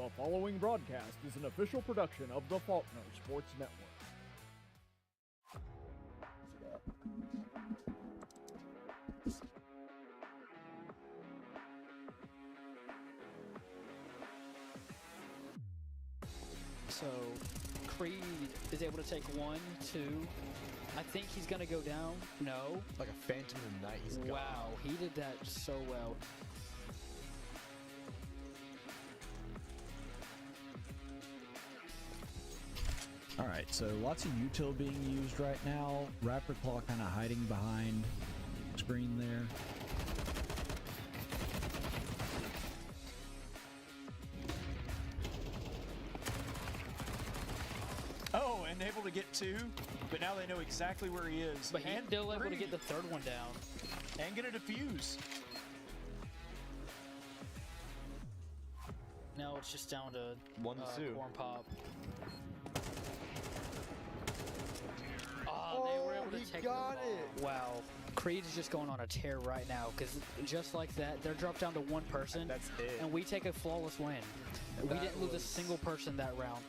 The following broadcast is an official production of the Faulkner Sports Network. So Creed is able to take 1, 2. I think he's gonna go down. No. Like a phantom of the night. He's gone. Wow, he did that so well. All right, so lots of util being used right now. Raptor Claw kind of hiding behind screen there. Oh, and able to get 2, but now they know exactly where he is. But he's and still able to 3. get the third one down. And get a defuse. Now it's just down to 1 to 2. CornPop. Oh, they were able to take got it. Wow. Creed is just going on a tear right now because just like that, they're dropped down to 1 person. That's it. And we take a flawless win. We didn't lose a single person that round.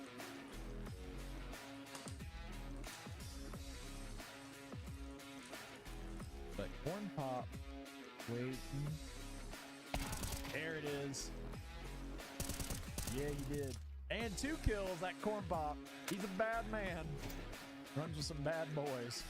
But CornPop waiting. There it is. Yeah, he did. And 2 kills, that CornPop. He's a bad man. Runs with some bad boys.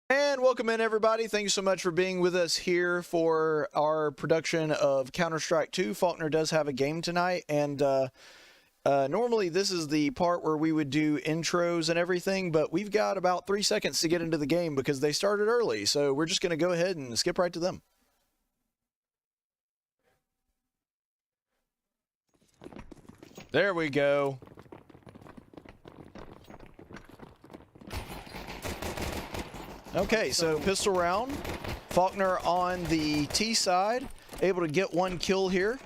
And welcome in, everybody. Thank you so much for being with us here for our production of Counter-Strike 2. Faulkner does have a game tonight, and normally this is the part where we would do intros and everything, but we've got about 3 seconds to get into the game because they started early, so we're just going to go ahead and skip right to them. There we go. Okay, so pistol round. Faulkner on the T side, able to get 1 kill here.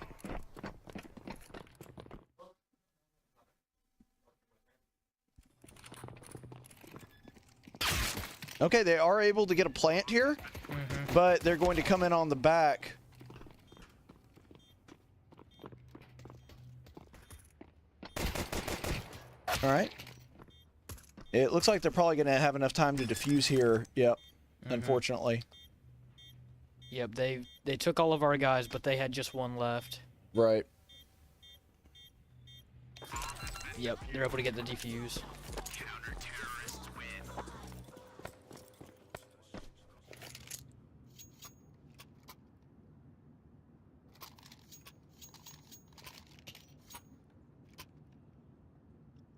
Okay, they are able to get a plant here, but they're going to come in on the back. All right. It looks like they're probably going to have enough time to defuse here. Yep, unfortunately. Yep, they took all of our guys, but they had just 1 left. Right. Yep, they're able to get the defuse.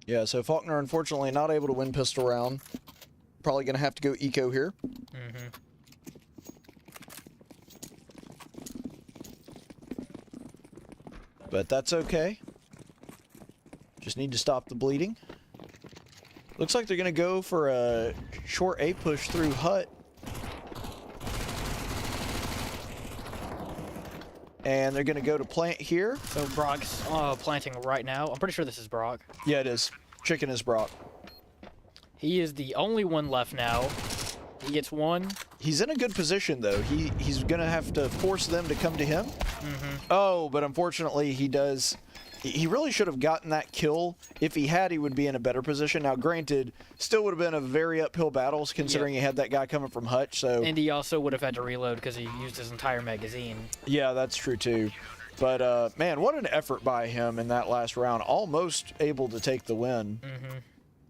Yeah, so Faulkner, unfortunately, not able to win pistol round. Probably going to have to go eco here. But that's okay. Just need to stop the bleeding. Looks like they're going to go for a short A push through hut. And they're going to go to plant here. So Brock's planting right now. I'm pretty sure this is Brock. Yeah, it is. Chicken is Brock. He is the only one left now. He gets 1. He's in a good position, though. He's going to have to force them to come to him. Oh, but unfortunately, he does. He really should have gotten that kill. If he had, he would be in a better position. Now, granted, still would have been a very uphill battle, considering he had that guy coming from Hutch. So, and he also would have had to reload because he used his entire magazine. Yeah, that's true, too. But, man, what an effort by him in that last round. Almost able to take the win.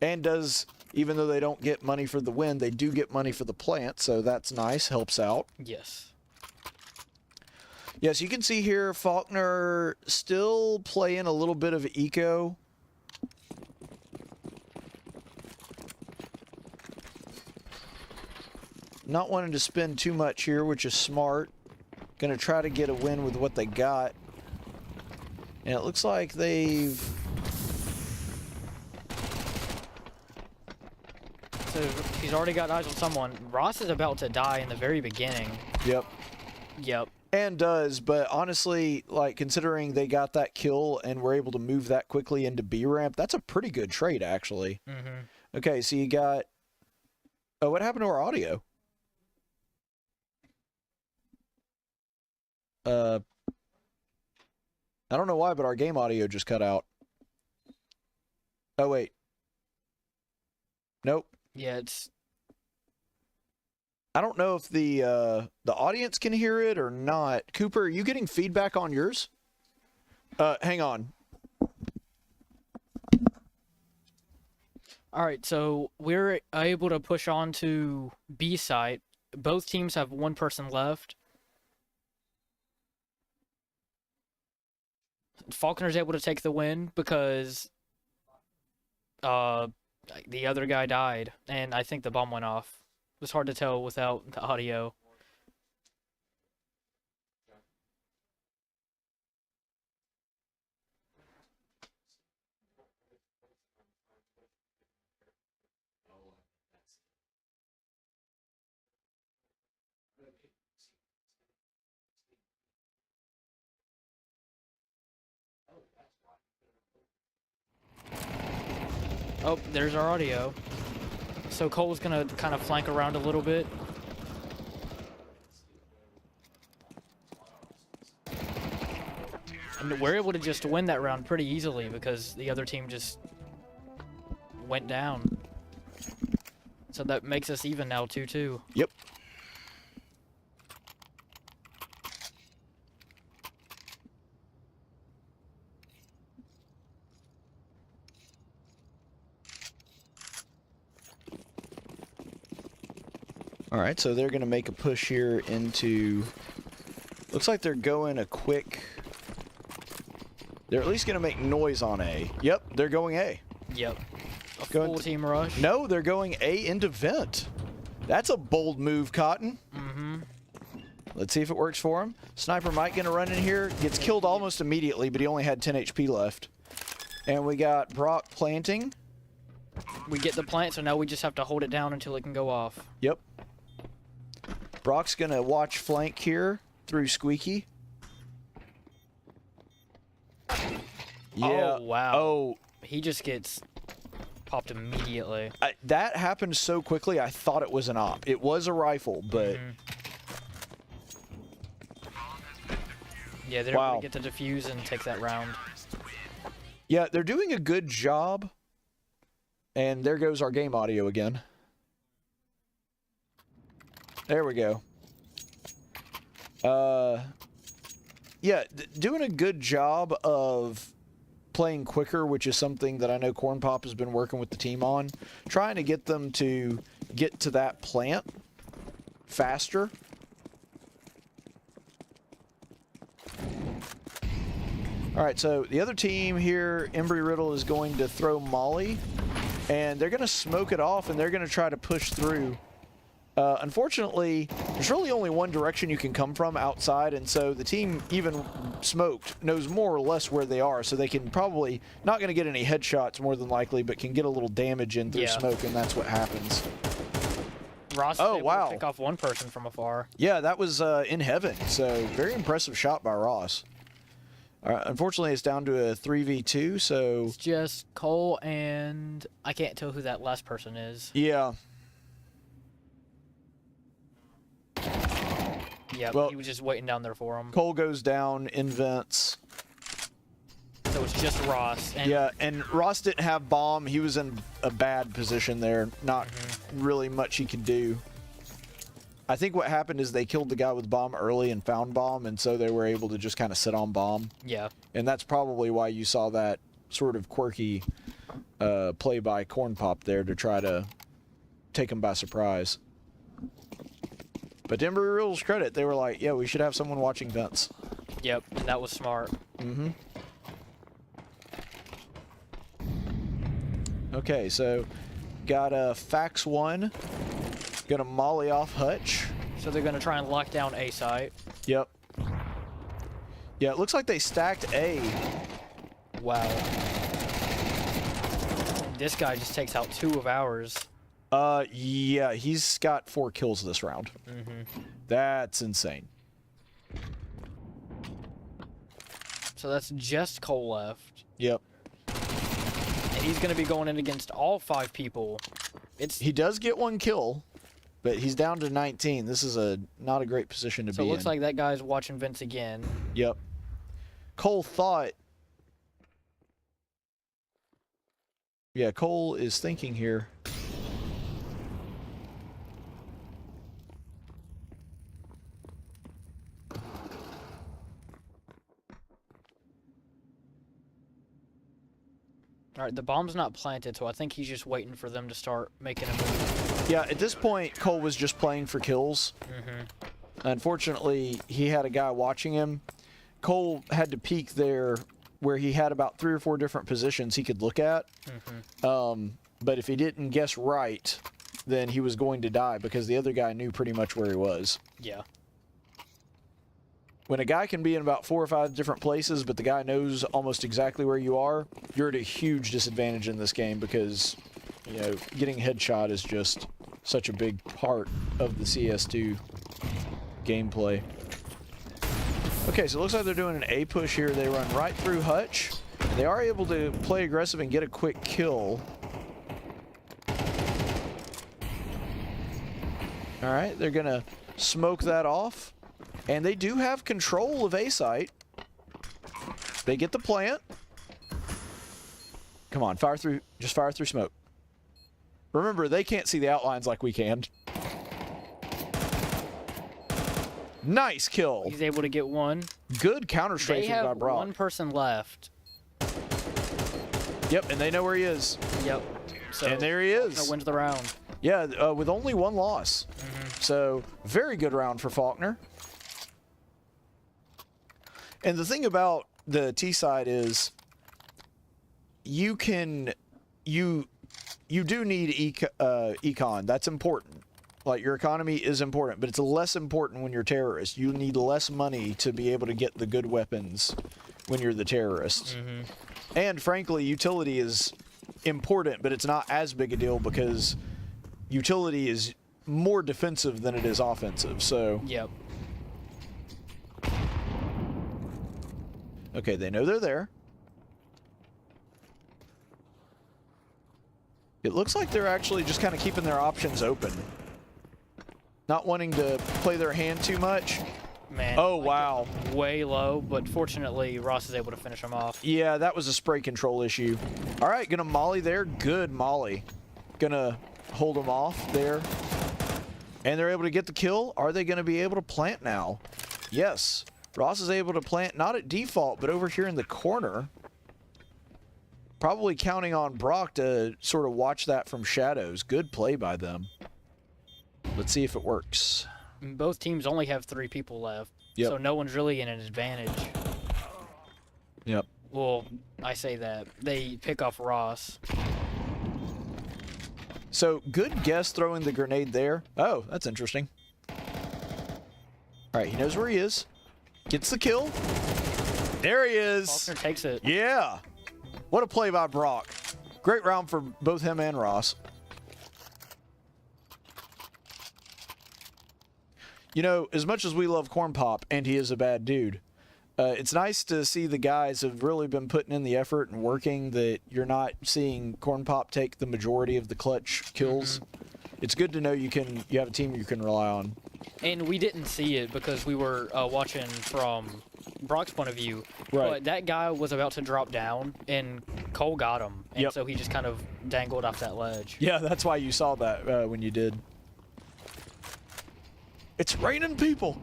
And does, even though they don't get money for the win, they do get money for the plant. So that's nice. Helps out. Yes. Yes, you can see here Faulkner still playing a little bit of eco. Not wanting to spend too much here, which is smart. Going to try to get a win with what they got. And it looks like they've... So he's already got eyes on someone. Ross is about to die in the very beginning. Yep. Yep. And does, but honestly, like, considering they got that kill and were able to move that quickly into B ramp, that's a pretty good trade, actually. Okay, so you got... Oh, what happened to our audio? I don't know why, but our game audio just cut out. Oh, wait. Nope. Yeah, it's... I don't know if the audience can hear it or not. Cooper, are you getting feedback on yours? Hang on. All right, so we're able to push on to B site. Both teams have one person left. Faulkner's able to take the win because the other guy died, and I think the bomb went off. It was hard to tell without the audio. Oh, there's our audio. So Cole's gonna kind of flank around a little bit. And we're able to just win that round pretty easily because the other team just went down. So that makes us even now 2-2. Yep. All right, so they're going to make a push here into... Looks like they're going a quick... They're at least going to make noise on A. Yep, they're going A. Yep. A Going full team rush. No, they're going A into vent. That's a bold move, Cotton. Mm-hmm. Let's see if it works for him. Sniper Mike going to run in here. Gets killed almost immediately, but he only had 10 HP left. And we got Brock planting. We get the plant, so now we just have to hold it down until it can go off. Yep. Brock's going to watch flank here through Squeaky. Yeah. Oh, wow. Oh. He just gets popped immediately. That happened so quickly, I thought it was an op. It was a rifle, but... Yeah, they're able to get the defuse and take that round. Yeah, they're doing a good job. And there goes our game audio again. There we go. Yeah, doing a good job of playing quicker, which is something that I know CornPop has been working with the team on. Trying to get them to get to that plant faster. All right, so the other team here, Embry-Riddle, is going to throw Molly. And they're going to smoke it off, and they're going to try to push through. Unfortunately, there's really only one direction you can come from outside, and so the team, even smoked, knows more or less where they are, so they can probably, not going to get any headshots more than likely, but can get a little damage in through smoke, and that's what happens. Ross was able to pick off one person from afar. Yeah, that was in heaven, so very impressive shot by Ross. Unfortunately, it's down to a 3v2, so... It's just Cole and... I can't tell who that last person is. Yeah. Yeah, well, he was just waiting down there for him. Cole goes down in vents. So it's just Ross. And yeah, and Ross didn't have bomb. He was in a bad position there. Not really much he could do. I think what happened is they killed the guy with bomb early and found bomb, and so they were able to just kind of sit on bomb. Yeah. And that's probably why you saw that sort of quirky play by CornPop there to try to take him by surprise. But to Embry-Riddle's credit, they were like, yeah, we should have someone watching vents. Yep, and that was smart. Mm-hmm. Okay, so got a Fax 1. Gonna molly off Hutch. So they're gonna try and lock down A site. Yep. Yeah, it looks like they stacked A. Wow. This guy just takes out 2 of ours. Yeah, he's got 4 kills this round. That's insane. So that's just Cole left. Yep. And And he's going to be going in against all 5 people. He does get 1 kill, but he's down to 19. This is not a great position to be in. So it looks like that guy's watching Vince again. Yep. Cole thought... Yeah, Cole is thinking here. All right, the bomb's not planted, so I think he's just waiting for them to start making a move. Yeah, at this point, Cole was just playing for kills. Unfortunately, he had a guy watching him. Cole had to peek there where he had about 3 or 4 different positions he could look at. But if he didn't guess right, then he was going to die because the other guy knew pretty much where he was. Yeah. When a guy can be in about 4 or 5 different places, but the guy knows almost exactly where you are, you're at a huge disadvantage in this game because, you know, getting a headshot is just such a big part of the CS2 gameplay. Okay, so it looks like they're doing an A push here. They run right through Hutch. They are able to play aggressive and get a quick kill. All right, they're going to smoke that off. And they do have control of A site. They get the plant. Come on, fire through, just fire through smoke. Remember, they can't see the outlines like we can. Nice kill. He's able to get 1. Good counter strafing by They have Brock. 1 person left. Yep, and they know where he is. Yep. So And there he is. Faulkner wins the round. Yeah, with only 1 loss. So, very good round for Faulkner. And the thing about the T side is you do need econ. That's important. Like, your economy is important, but it's less important when you're terrorists. You need less money to be able to get the good weapons when you're the terrorist. And frankly, utility is important, but it's not as big a deal because utility is more defensive than it is offensive. So Yep. Okay, they know they're there. It looks like they're actually just kind of keeping their options open. Not wanting to play their hand too much. Man. Oh, wow. Way low, but fortunately, Ross is able to finish him off. Yeah, that was a spray control issue. All right, gonna molly there. Good molly. Gonna hold them off there. And they're able to get the kill. Are they gonna be able to plant now? Yes. Ross is able to plant, not at default, but over here in the corner. Probably counting on Brock to sort of watch that from shadows. Good play by them. Let's see if it works. Both teams only have 3 people left, Yep. so no one's really in an advantage. Yep. Well, I say that. They pick off Ross. So, good guess throwing the grenade there. Oh, that's interesting. All right, he knows where he is. Gets the kill. There he is. Faulkner takes it. Yeah. What a play by Brock. Great round for both him and Ross. You know, as much as we love CornPop, and he is a bad dude, it's nice to see the guys have really been putting in the effort and working, that you're not seeing CornPop take the majority of the clutch kills. It's good to know you have a team you can rely on. And we didn't see it because we were watching from Brock's point of view. Right. But that guy was about to drop down, and Cole got him. And Yep. so he just kind of dangled off that ledge. Yeah, that's why you saw that when you did. It's raining people.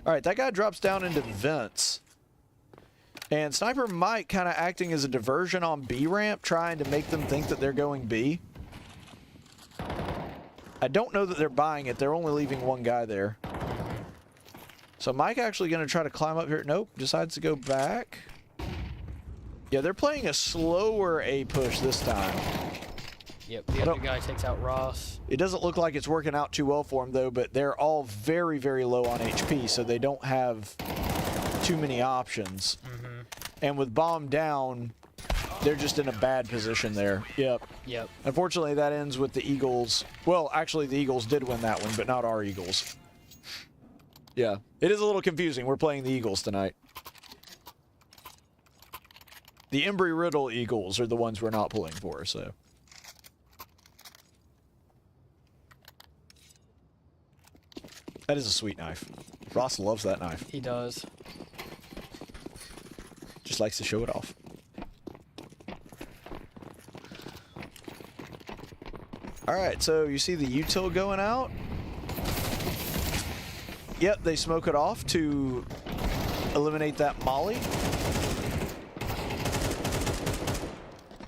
All right, that guy drops down into vents. And Sniper Mike kind of acting as a diversion on B ramp, trying to make them think that they're going B. I don't know that they're buying it. They're only leaving 1 guy there. So Mike actually going to try to climb up here. Nope, decides to go back. Yeah, they're playing a slower A push this time. Yep, the other guy takes out Ross. It doesn't look like it's working out too well for them, though, but they're all very, very low on HP, so they don't have too many options. And with bomb down, they're just in a bad position there. Yep. Yep. Unfortunately, that ends with the Eagles. Well, actually, the Eagles did win that one, but not our Eagles. Yeah. It is a little confusing. We're playing the Eagles tonight. The Embry-Riddle Eagles are the ones we're not pulling for, so. That is a sweet knife. Ross loves that knife. He does. Just likes to show it off. Alright, so you see the util going out? Yep, they smoke it off to eliminate that molly.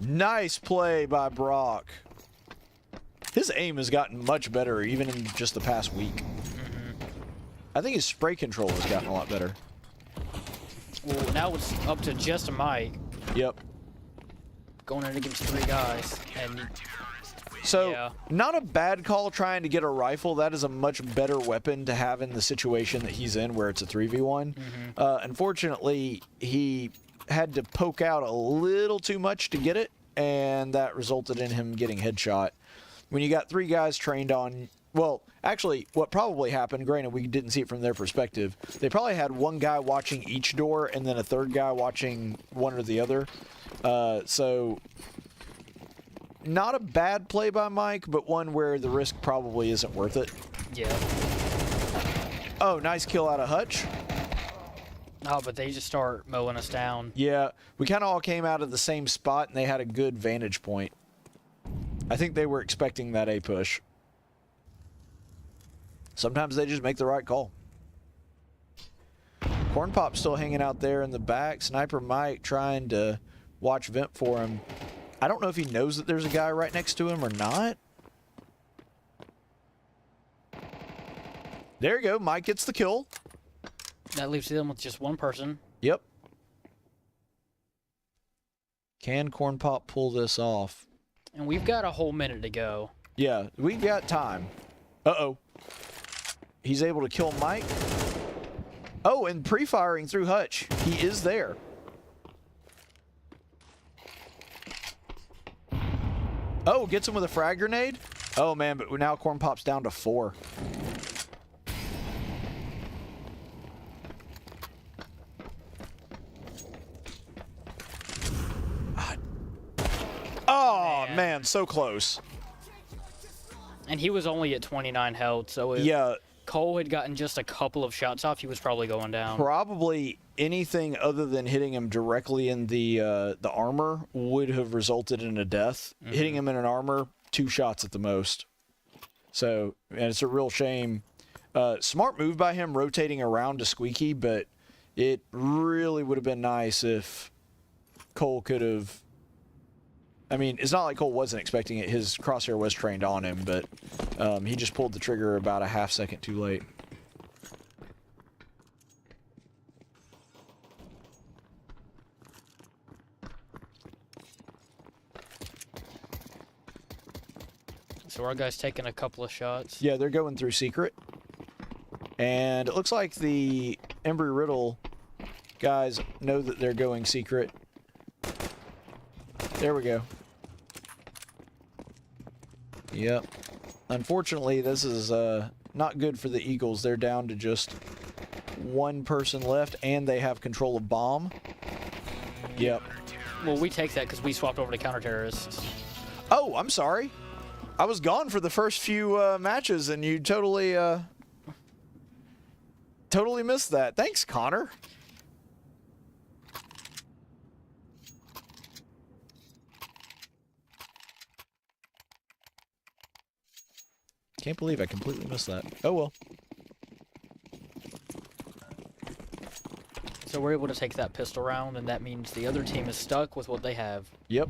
Nice play by Brock. His aim has gotten much better even in just the past week. I think his spray control has gotten a lot better. Well, now it's up to just a Mike. Yep. Going in against 3 guys. And so, yeah. Not a bad call trying to get a rifle. That is a much better weapon to have in the situation that he's in where it's a 3v1. Unfortunately, he had to poke out a little too much to get it, and that resulted in him getting headshot. When you got 3 guys trained on... Well, actually, what probably happened, granted we didn't see it from their perspective, they probably had 1 guy watching each door and then a 3rd guy watching one or the other. So, not a bad play by Mike, but one where the risk probably isn't worth it. yeah. Oh, nice kill out of Hutch. Oh, but they just start mowing us down. Yeah, we kind of all came out of the same spot, and they had a good vantage point. I think they were expecting that A push. Sometimes they just make the right call. CornPop still hanging out there in the back. Sniper Mike trying to watch vent for him. I don't know if he knows that there's a guy right next to him or not. There you go. Mike gets the kill. That leaves them with just 1 person. Yep. Can CornPop pull this off? And we've got a whole minute to go. Yeah, we got time. Uh-oh. He's able to kill Mike. Oh, and pre-firing through Hutch. He is there. Oh, gets him with a frag grenade? Oh, man, but now CornPop's down to 4. Oh, man, so close. And he was only at 29 health, so if Yeah. Cole had gotten just a couple of shots off, he was probably going down. Probably anything other than hitting him directly in the armor would have resulted in a death. Hitting him in an armor, 2 shots at the most. So, and it's a real shame. Smart move by him rotating around to Squeaky, but it really would have been nice if Cole could have... I mean, it's not like Cole wasn't expecting it. His crosshair was trained on him, but he just pulled the trigger about a half second too late. So our guy's taking a couple of shots. Yeah, they're going through secret. And it looks like the Embry-Riddle guys know that they're going secret. There we go. Yep. Unfortunately, this is not good for the Eagles. They're down to just 1 person left, and they have control of bomb. Yep. Well, we take that because we swapped over to counter-terrorists. Oh, I'm sorry. I was gone for the first few matches, and you totally missed that. Thanks, Connor. Can't believe I completely missed that. Oh, well. So we're able to take that pistol round, and that means the other team is stuck with what they have. Yep.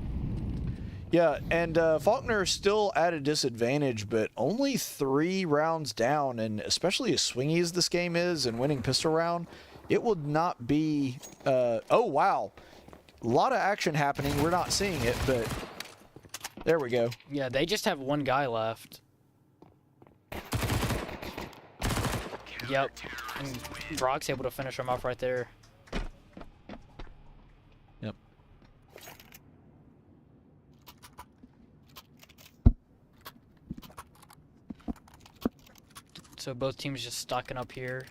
Yeah, and Faulkner is still at a disadvantage, but only 3 rounds down, and especially as swingy as this game is and winning pistol round, it would not be... oh, wow. A lot of action happening. We're not seeing it, but there we go. Yeah, they just have 1 guy left. Yep. And Brock's able to finish him off right there. Yep. So both teams just stocking up here.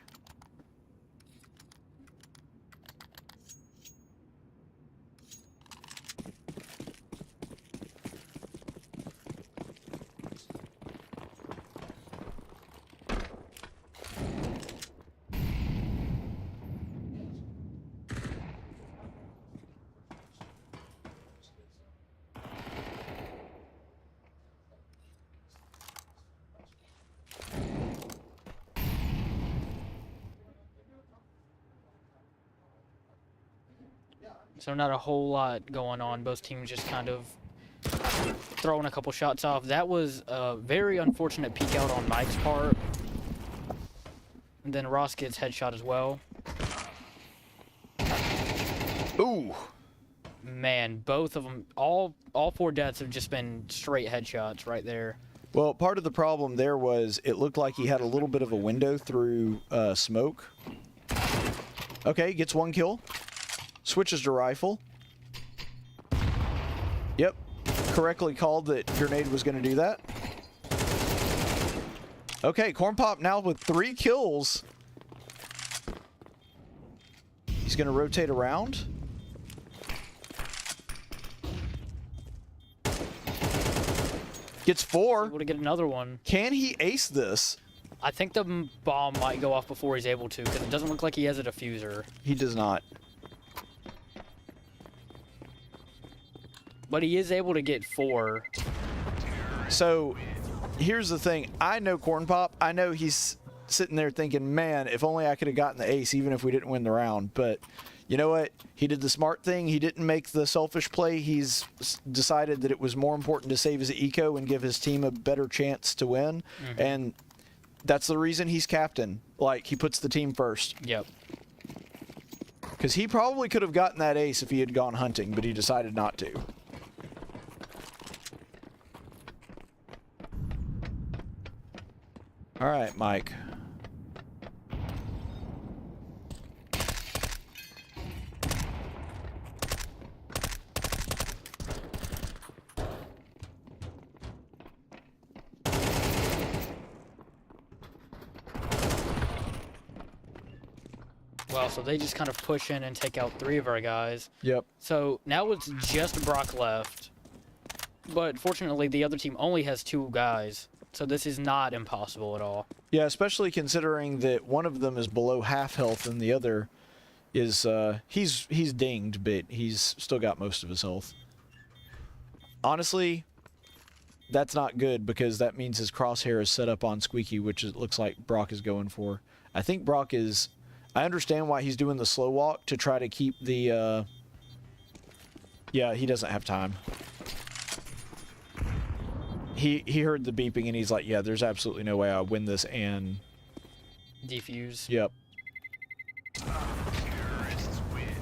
So not a whole lot going on. Both teams just kind of throwing a couple shots off. That was a very unfortunate peek out on Mike's part. And then Ross gets headshot as well. Ooh. Man, both of them, all 4 deaths have just been straight headshots right there. Well, part of the problem there was it looked like he had a little bit of a window through smoke. Okay, gets 1 kill. Switches to rifle. Yep. Correctly called that grenade was going to do that. Okay, CornPop now with 3 kills. He's going to rotate around. Gets 4. Able to get another one. Can he ace this? I think the bomb might go off before he's able to, because it doesn't look like he has a diffuser. He does not. But he is able to get 4. So, here's the thing. I know CornPop. I know he's sitting there thinking, man, if only I could have gotten the ace, even if we didn't win the round. But you know what? He did the smart thing. He didn't make the selfish play. He's decided that it was more important to save his eco and give his team a better chance to win. Mm-hmm. And that's the reason he's captain. Like, he puts the team first. Yep. Because he probably could have gotten that ace if he had gone hunting, but he decided not to. All right, Mike. Well, so they just kind of push in and take out 3 of our guys. Yep. So now it's just Brock left. But fortunately, the other team only has 2 guys. So this is not impossible at all. Yeah, especially considering that one of them is below half health and the other is, he's dinged, but he's still got most of his health. Honestly, that's not good because that means his crosshair is set up on Squeaky, which it looks like Brock is going for. I think Brock is... I understand why he's doing the slow walk to try to keep the... Yeah, he doesn't have time. He heard the beeping and he's like, yeah, there's absolutely no way I'll win this and... Defuse. Yep.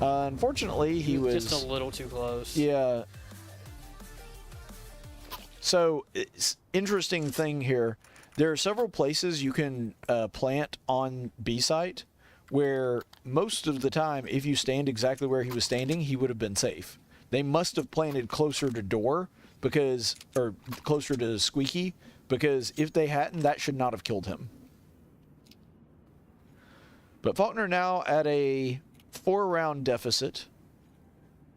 Unfortunately, he was... Just a little too close. Yeah. So, it's interesting thing here. There are several places you can plant on B site where most of the time, if you stand exactly where he was standing, he would have been safe. They must have planted closer to Duer because, or closer to Squeaky, because if they hadn't, that should not have killed him. But Faulkner now at a 4-round deficit.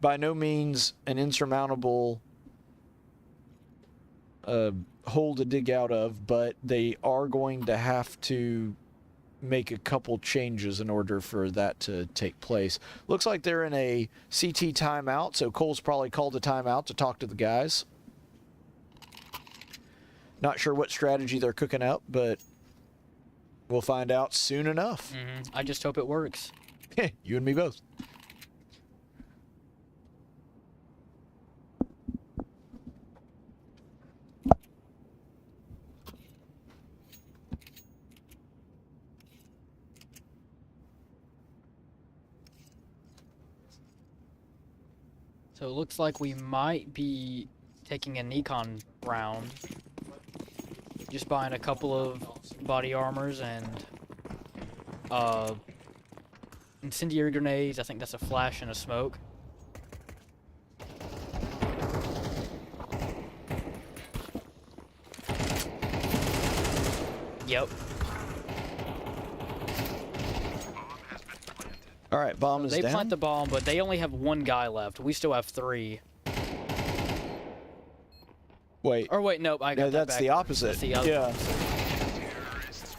By no means an insurmountable hole to dig out of, but they are going to have to make a couple changes in order for that to take place. Looks like they're in a CT timeout, so Cole's probably called a timeout to talk to the guys. Not sure what strategy they're cooking up, but we'll find out soon enough. Mm-hmm. I just hope it works. You and me both. So it looks like we might be taking a Nikon round. Just buying a couple of body armors and incendiary grenades. I think that's a flash and a smoke. Yep. All right, bomb is They down. plant the bomb, but they only have 1 guy left. We still have 3. Wait. Or wait, nope, I got No, that that's back. the opposite. That's the other. Yeah.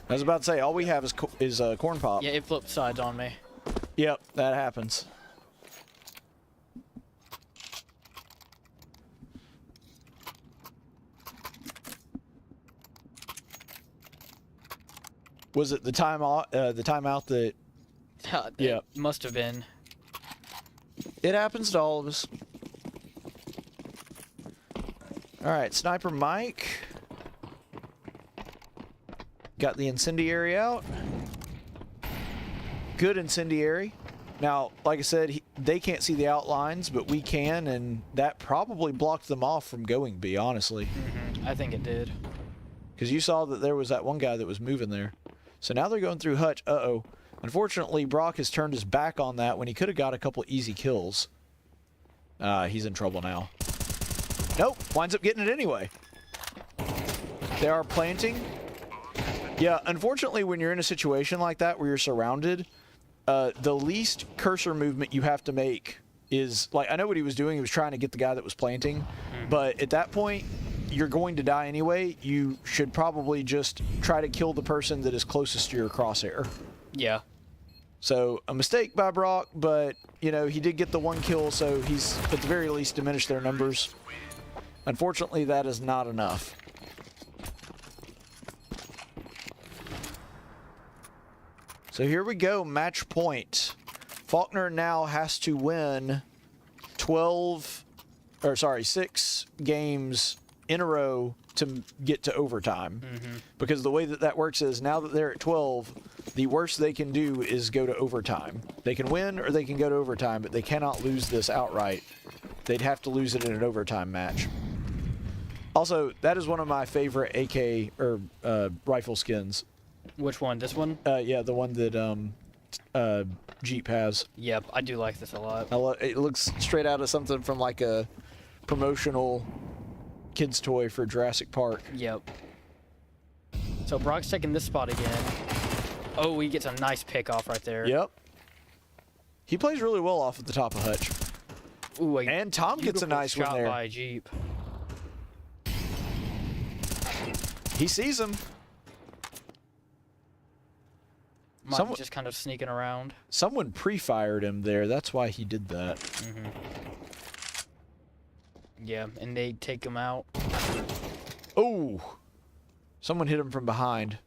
I was about to say, all we have is CornPop. Yeah, it flipped sides on me. Yep, that happens. Was it the timeout that... It Yeah. must have been. It happens to all of us. All right, Sniper Mike. Got the incendiary out. Good incendiary. Now, like I said, they can't see the outlines, but we can, and that probably blocked them off from going B, honestly. I think it did. Because you saw that there was that one guy that was moving there. So now they're going through hutch. Uh-oh. Unfortunately, Brock has turned his back on that when he could have got a couple easy kills. He's in trouble now. Nope, winds up getting it anyway. They are planting. Yeah, unfortunately, when you're in a situation like that where you're surrounded, the least cursor movement you have to make is, like, I know what he was doing. He was trying to get the guy that was planting. But at that point, you're going to die anyway. You should probably just try to kill the person that is closest to your crosshair. Yeah. So, a mistake by Brock, but, you know, he did get the one kill, so he's, at the very least, diminished their numbers. Unfortunately, that is not enough. So here we go, match point. Faulkner now has to win 6 games in a row to get to overtime. Because the way that that works is now that they're at 12, the worst they can do is go to overtime. They can win or they can go to overtime, but they cannot lose this outright. They'd have to lose it in an overtime match. Also, that is one of my favorite AK or rifle skins. Which one? This one? Yeah, the one that Jeep has. Yep, I do like this a lot. It looks straight out of something from like a promotional kids toy for Jurassic Park. Yep. So Brock's taking this spot again. Oh, he gets a nice pick off right there. Yep. He plays really well off at the top of hutch. Ooh, and Tom gets a nice one there. By Jeep. He sees him. Someone just kind of sneaking around. Someone pre-fired him there. That's why he did that. Yeah, and they take him out. Oh! Someone hit him from behind.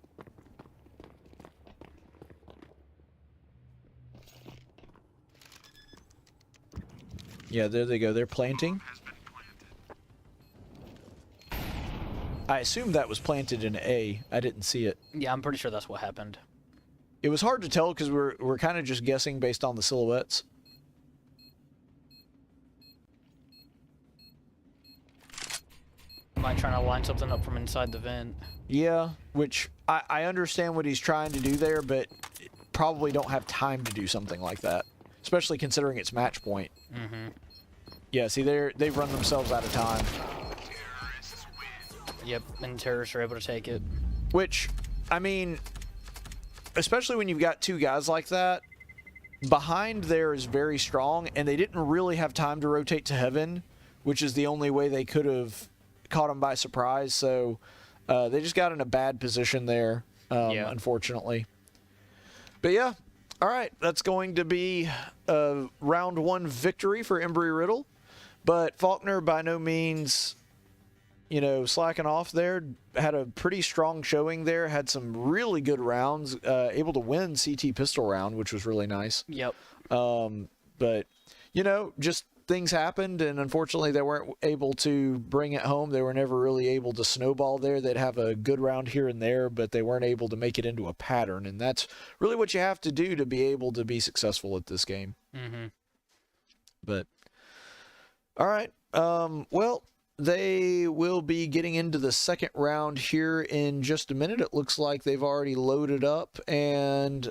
Yeah, there they go. They're planting. I assume that was planted in A. I didn't see it. Yeah, I'm pretty sure that's what happened. It was hard to tell because we're kind of just guessing based on the silhouettes. Might trying to line something up from inside the vent. Yeah, which I understand what he's trying to do there, but probably don't have time to do something like that, especially considering it's match point. Yeah, see, they've run themselves out of time. Yep, and terrorists are able to take it. Which, I mean, especially when you've got two guys like that, behind there is very strong, and they didn't really have time to rotate to heaven, which is the only way they could have caught him by surprise. So they just got in a bad position there, unfortunately. But yeah, all right, that's going to be a round 1 victory for Embry-Riddle. But Faulkner by no means, you know, slacking off there. Had a pretty strong showing there. Had some really good rounds. Able to win CT pistol round, which was really nice. Yep. But, you know, just things happened, and unfortunately they weren't able to bring it home. They were never really able to snowball there. They'd have a good round here and there, but they weren't able to make it into a pattern, and that's really what you have to do to be able to be successful at this game. But, all right. Well, they will be getting into the second round here in just a minute. It looks like they've already loaded up, and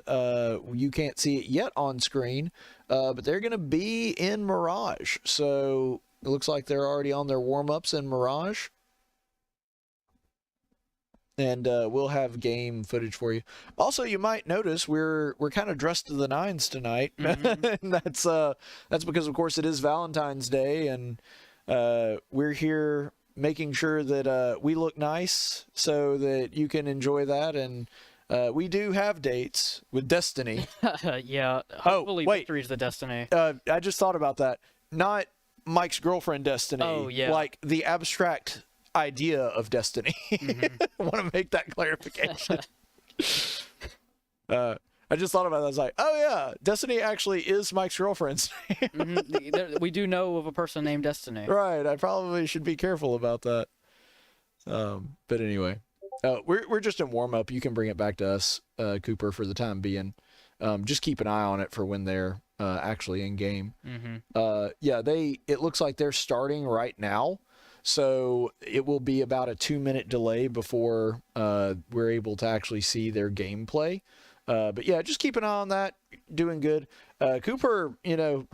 you can't see it yet on screen, but they're going to be in Mirage. So it looks like they're already on their warm-ups in Mirage. And we'll have game footage for you. Also, you might notice we're kind of dressed to the nines tonight. And that's because, of course, it is Valentine's Day, and we're here making sure that we look nice so that you can enjoy that. And we do have dates with Destiny. Yeah. Hopefully victory's the Destiny. I just thought about that. Not Mike's girlfriend Destiny. Oh, yeah. Like the abstract idea of Destiny. I want to make that clarification. I just thought about that. I was like, oh yeah, Destiny actually is Mike's girlfriend's name. We do know of a person named Destiny. Right. I probably should be careful about that. But anyway, we're just in warm up. You can bring it back to us, Cooper, for the time being. Just keep an eye on it for when they're actually in game. Yeah, it looks like they're starting right now. So it will be about a 2-minute delay before we're able to actually see their gameplay. But yeah, just keep an eye on that. Doing good. Cooper,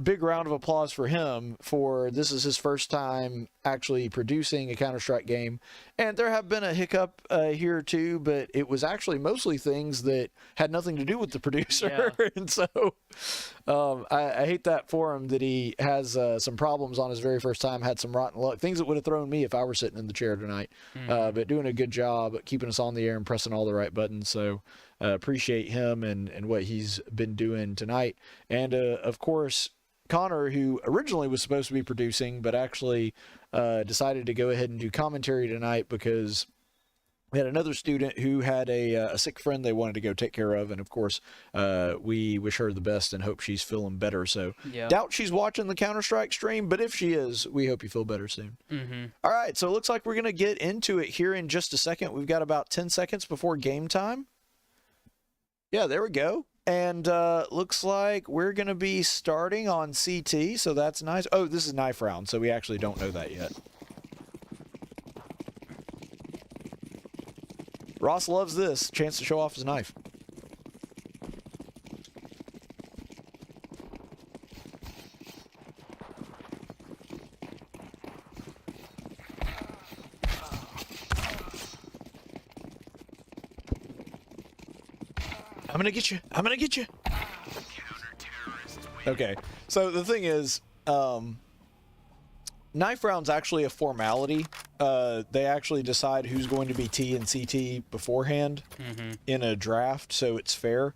big round of applause for him for this is his first time actually producing a Counter-Strike game. And there have been a hiccup here or two, but it was actually mostly things that had nothing to do with the producer. Yeah. And so I hate that for him that he has some problems on his very first time, had some rotten luck, things that would have thrown me if I were sitting in the chair tonight. But doing a good job keeping us on the air and pressing all the right buttons. So appreciate him and what he's been doing tonight. And of course, Connor, who originally was supposed to be producing, but actually decided to go ahead and do commentary tonight because we had another student who had a sick friend they wanted to go take care of. And of course, we wish her the best and hope she's feeling better. So doubt she's watching the Counter-Strike stream, but if she is, we hope you feel better soon. All right, so it looks like we're going to get into it here in just a second. We've got about 10 seconds before game time. Yeah, there we go. And looks like we're going to be starting on CT, so that's nice. Oh, this is knife round, so we actually don't know that yet. Ross loves this. Chance to show off his knife. I'm going to get you. I'm going to get you. Okay. So the thing is, knife round's actually a formality. They actually decide who's going to be T and CT beforehand in a draft, so it's fair.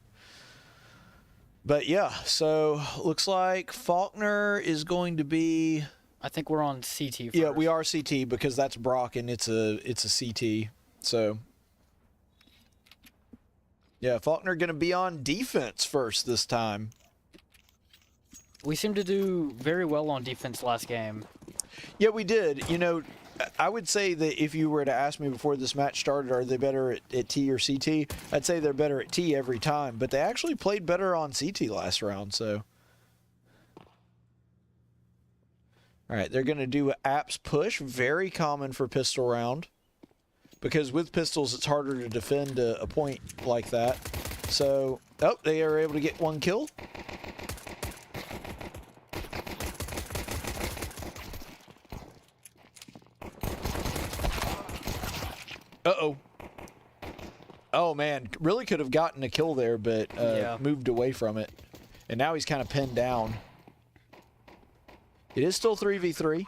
But yeah, so looks like Faulkner is going to be... I think we're on CT first. Yeah, we are CT because that's Brock and it's a CT. So... yeah, Faulkner going to be on defense first this time. We seemed to do very well on defense last game. Yeah, we did. I would say that if you were to ask me before this match started, are they better at T or CT? I'd say they're better at T every time, but they actually played better on CT last round, so. All right, they're going to do an apps push, very common for pistol round. Because with pistols, it's harder to defend a point like that. So, oh, they are able to get one kill. Uh-oh. Oh, man. Really could have gotten a kill there, but moved away from it. And now he's kind of pinned down. It is still 3v3.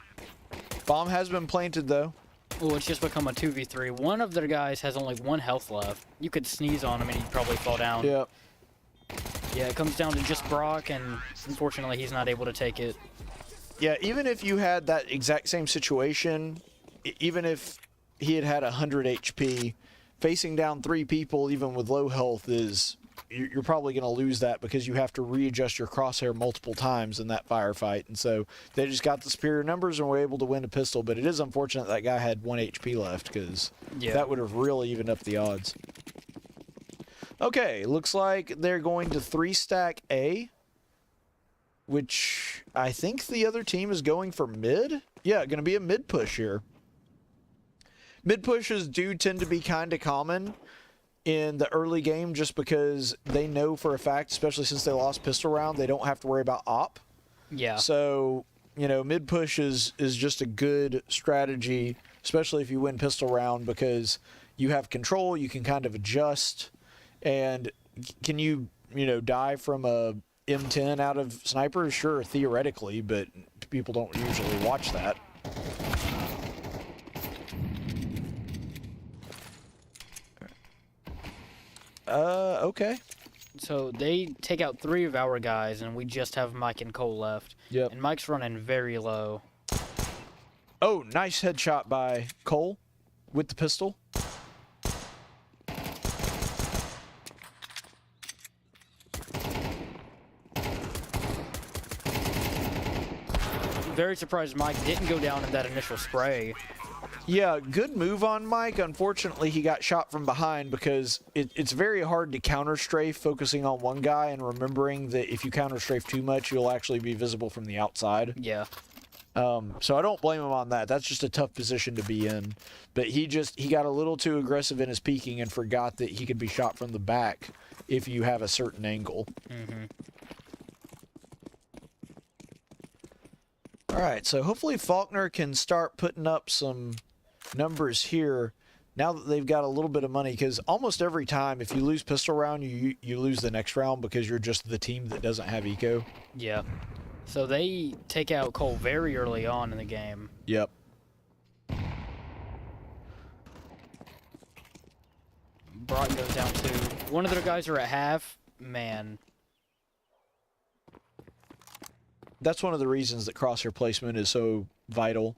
Bomb has been planted, though. Oh, it's just become a 2v3. One of their guys has only 1 health left. You could sneeze on him and he'd probably fall down. Yeah. Yeah, it comes down to just Brock, and unfortunately he's not able to take it. Yeah, even if you had that exact same situation, even if he had 100 HP, facing down 3 people, even with low health, you're probably going to lose that because you have to readjust your crosshair multiple times in that firefight. And so they just got the superior numbers and were able to win a pistol. But it is unfortunate that guy had 1 HP left because that would have really evened up the odds. Okay, looks like they're going to 3-stack A, which I think the other team is going for mid. Yeah, going to be a mid push here. Mid pushes do tend to be kind of common in the early game just because they know for a fact, especially since they lost pistol round, they don't have to worry about op. Yeah. So, mid push is just a good strategy, especially if you win pistol round because you have control, you can kind of adjust, and can you, die from a M10 out of sniper? Sure, theoretically, but people don't usually watch that. Okay. So they take out 3 of our guys, and we just have Mike and Cole left. Yep. And Mike's running very low. Oh, nice headshot by Cole with the pistol. very surprised Mike didn't go down in that initial spray. Yeah, good move on Mike. Unfortunately, he got shot from behind because it's very hard to counter-strafe focusing on one guy and remembering that if you counter-strafe too much, you'll actually be visible from the outside. Yeah. So I don't blame him on that. That's just a tough position to be in. But he got a little too aggressive in his peeking and forgot that he could be shot from the back if you have a certain angle. Mm-hmm. All right, so hopefully Faulkner can start putting up some numbers here now that they've got a little bit of money, because almost every time if you lose pistol round, you lose the next round because you're just the team that doesn't have eco. Yeah. So they take out Cole very early on in the game. Yep. Brock goes down to one of their guys are at half. Man. That's one of the reasons that crosshair placement is so vital.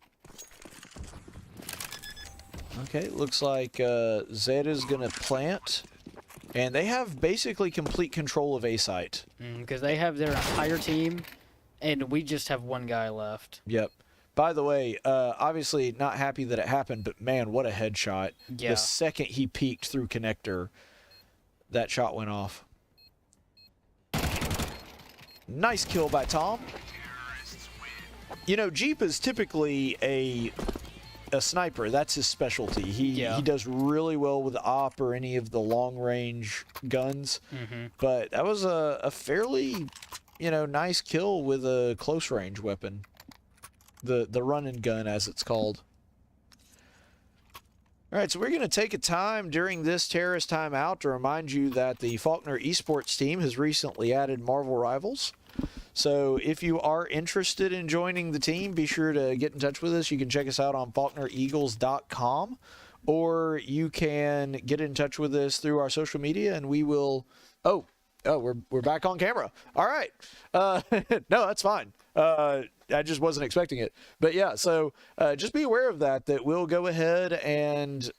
Okay, looks like Zeta's going to plant. And they have basically complete control of A-site. Because they have their entire team, and we just have one guy left. Yep. By the way, obviously not happy that it happened, but man, what a headshot. Yeah. The second he peeked through connector, that shot went off. Nice kill by Tom. You know, Jeep is typically a sniper. That's his specialty. He does really well with op or any of the long-range guns. But that was a fairly, nice kill with a close-range weapon. The run-and gun, as it's called. All right, so we're going to take a time during this terrorist timeout to remind you that the Faulkner esports team has recently added Marvel Rivals. So if you are interested in joining the team, be sure to get in touch with us. You can check us out on FaulknerEagles.com, or you can get in touch with us through our social media, and we will... Oh, we're back on camera. All right. No, that's fine. I just wasn't expecting it. But yeah, so just be aware of that we'll go ahead and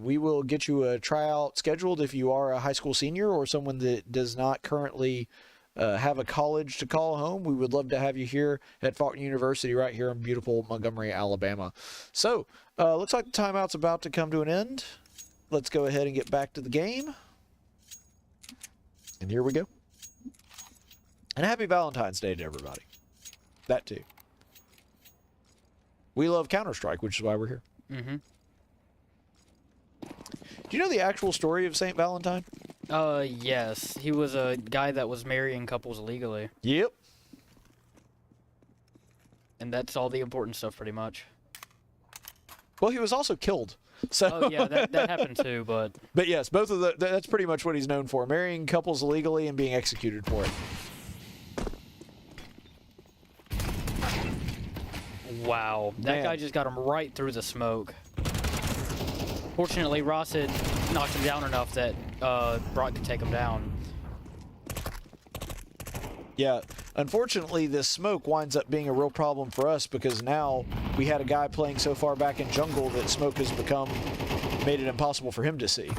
we will get you a tryout scheduled if you are a high school senior or someone that does not currently have a college to call home. We would love to have you here at Faulkner University right here in beautiful Montgomery, Alabama. So looks like the timeout's about to come to an end. Let's go ahead and get back to the game. And here we go. And happy Valentine's Day to everybody. That too. We love Counter-Strike, which is why we're here. Do you know the actual story of St. Valentine? Yes. He was a guy that was marrying couples illegally. Yep. And that's all the important stuff, pretty much. Well, he was also killed. So oh, yeah, that happened too, but... But yes, both of that's pretty much what he's known for. Marrying couples illegally and being executed for it. Wow. That guy just got him right through the smoke. Fortunately, Ross had knocked him down enough that Brock could take him down. Yeah, unfortunately, this smoke winds up being a real problem for us because now we had a guy playing so far back in jungle that smoke has made it impossible for him to see.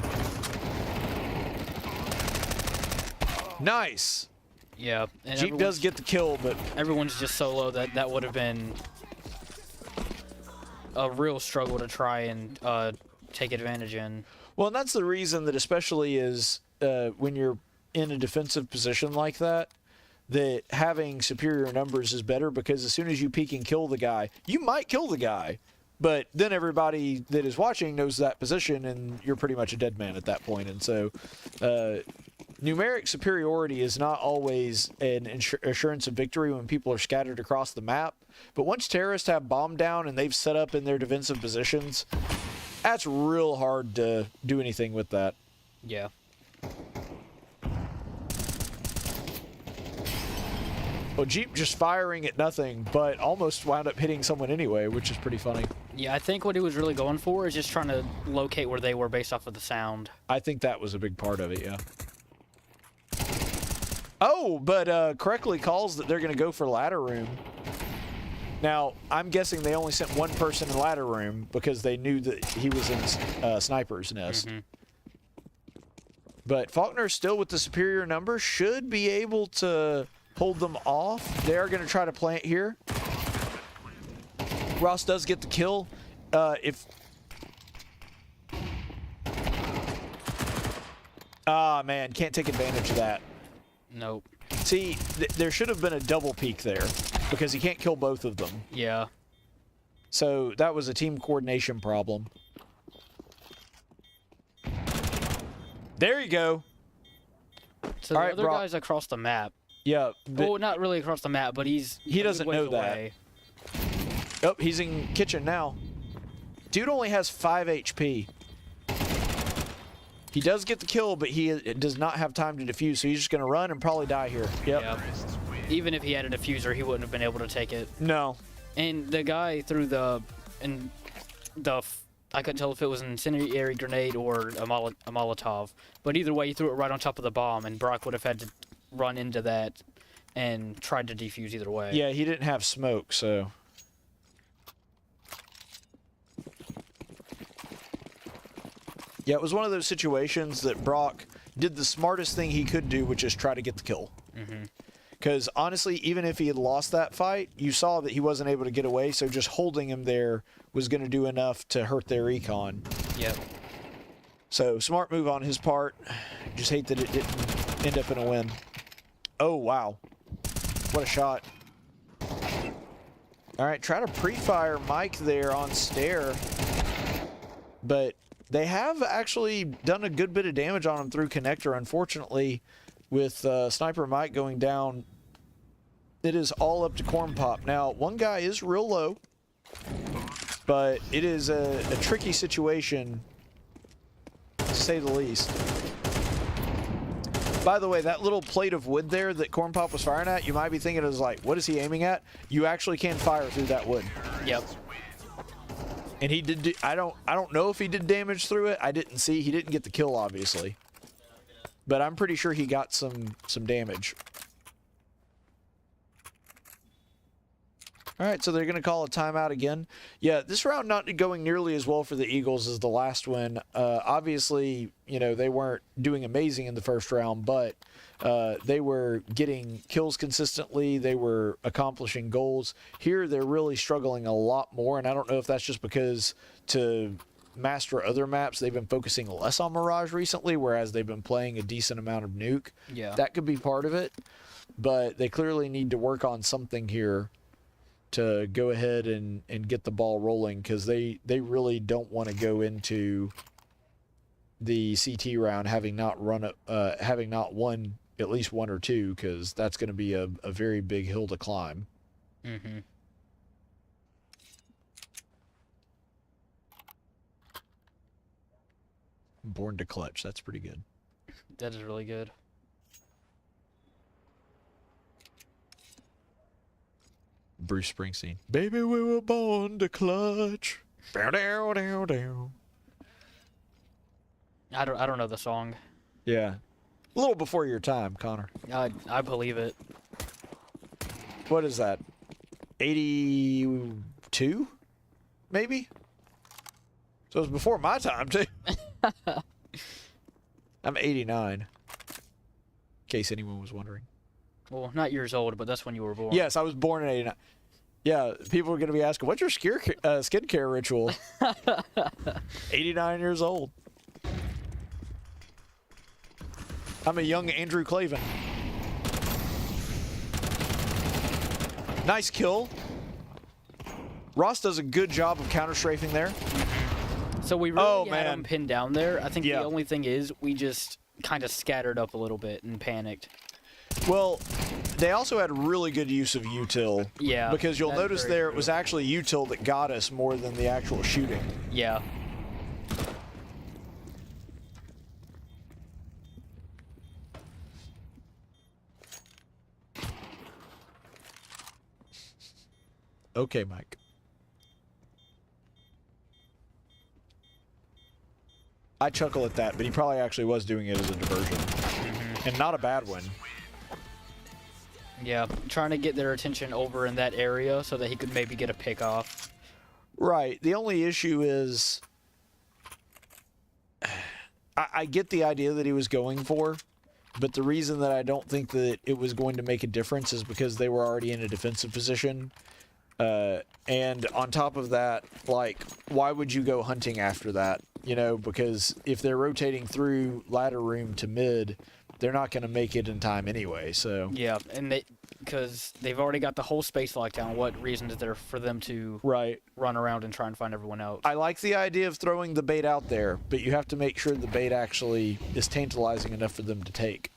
Nice. Yeah. And Jeep does get the kill, but everyone's just so low that would have been a real struggle to try and take advantage in. Well, and that's the reason that especially is when you're in a defensive position like that having superior numbers is better, because as soon as you peek and kill the guy, you might kill the guy, but then everybody that is watching knows that position and you're pretty much a dead man at that point. And so numeric superiority is not always an assurance of victory when people are scattered across the map, but once terrorists have bomb down and they've set up in their defensive positions, that's real hard to do anything with that. Yeah. Well, Jeep just firing at nothing, but almost wound up hitting someone anyway, which is pretty funny. Yeah, I think what he was really going for is just trying to locate where they were based off of the sound. I think that was a big part of it, yeah. Oh, but correctly calls that they're going to go for ladder room. Now, I'm guessing they only sent one person in ladder room because they knew that he was in sniper's nest. But Faulkner, still with the superior number, should be able to hold them off. They're going to try to plant here. Ross does get the kill. Ah, man, can't take advantage of that. Nope. See, there should have been a double peek there because he can't kill both of them. Yeah. So that was a team coordination problem. There you go. So the All right, other Brock. guy's across the map. Yeah. Well, not really across the map, but he doesn't know that. away. Oh, he's in kitchen now. Dude only has 5 HP. He does get the kill, but he does not have time to defuse, so he's just going to run and probably die here. Yep. Even if he had a diffuser, he wouldn't have been able to take it. No. And the guy threw I couldn't tell if it was an incendiary grenade or a Molotov. But either way, he threw it right on top of the bomb, and Brock would have had to run into that and tried to defuse either way. Yeah, he didn't have smoke, so... Yeah, it was one of those situations that Brock did the smartest thing he could do, which is try to get the kill. Because honestly, even if he had lost that fight, you saw that he wasn't able to get away, so just holding him there was going to do enough to hurt their recon. Yep. So, smart move on his part. Just hate that it didn't end up in a win. Oh, wow. What a shot. All right, try to pre-fire Mike there on stair. But they have actually done a good bit of damage on him through connector. Unfortunately, with Sniper Mike going down, it is all up to CornPop. Now, one guy is real low, but it is a tricky situation, to say the least. By the way, that little plate of wood there that CornPop was firing at, you might be thinking it was like, what is he aiming at? You actually can fire through that wood. Yep. And he did. I don't know if he did damage through it. I didn't see. He didn't get the kill, obviously, but I'm pretty sure he got some damage. All right, so they're going to call a timeout again. Yeah, this round not going nearly as well for the Eagles as the last one. Obviously, you know, they weren't doing amazing in the first round, but they were getting kills consistently. They were accomplishing goals. Here, they're really struggling a lot more, and I don't know if that's just because to master other maps, they've been focusing less on Mirage recently, whereas they've been playing a decent amount of Nuke. Yeah. That could be part of it, but they clearly need to work on something here to go ahead and get the ball rolling, because they really don't want to go into the CT round having not won at least one or two, because that's going to be a very big hill to climb. Born to clutch. That's pretty good. That is really good. Bruce Springsteen. Baby, we were born to clutch. Down, down, down, down. I don't know the song. Yeah. A little before your time, Connor. I believe it. What is that? 82? Maybe? So it was before my time, too. I'm 89. In case anyone was wondering. Well, not years old, but that's when you were born. Yes, I was born in 89. Yeah, people are going to be asking, what's your skincare ritual? 89 years old. I'm a young Andrew Clavin. Nice kill. Ross does a good job of counter-strafing there. So we really had him pinned down there. I think Yeah. the only thing is we just kind of scattered up a little bit and panicked. Well, they also had really good use of util. Yeah. Because you'll that's notice very there true. it was actually util that got us more than the actual shooting. Yeah. Okay, Mike. I chuckle at that, but he probably actually was doing it as a diversion. And not a bad one. Yeah, trying to get their attention over in that area so that he could maybe get a pick off. Right. The only issue is I get the idea that he was going for, but the reason that I don't think that it was going to make a difference is because they were already in a defensive position. And on top of that, like, why would you go hunting after that? You know, because if they're rotating through ladder room to mid, they're not going to make it in time anyway. So Yeah, and because they've already got the whole space locked down. What reason is there for them to run around and try and find everyone else? I like the idea of throwing the bait out there, but you have to make sure the bait actually is tantalizing enough for them to take.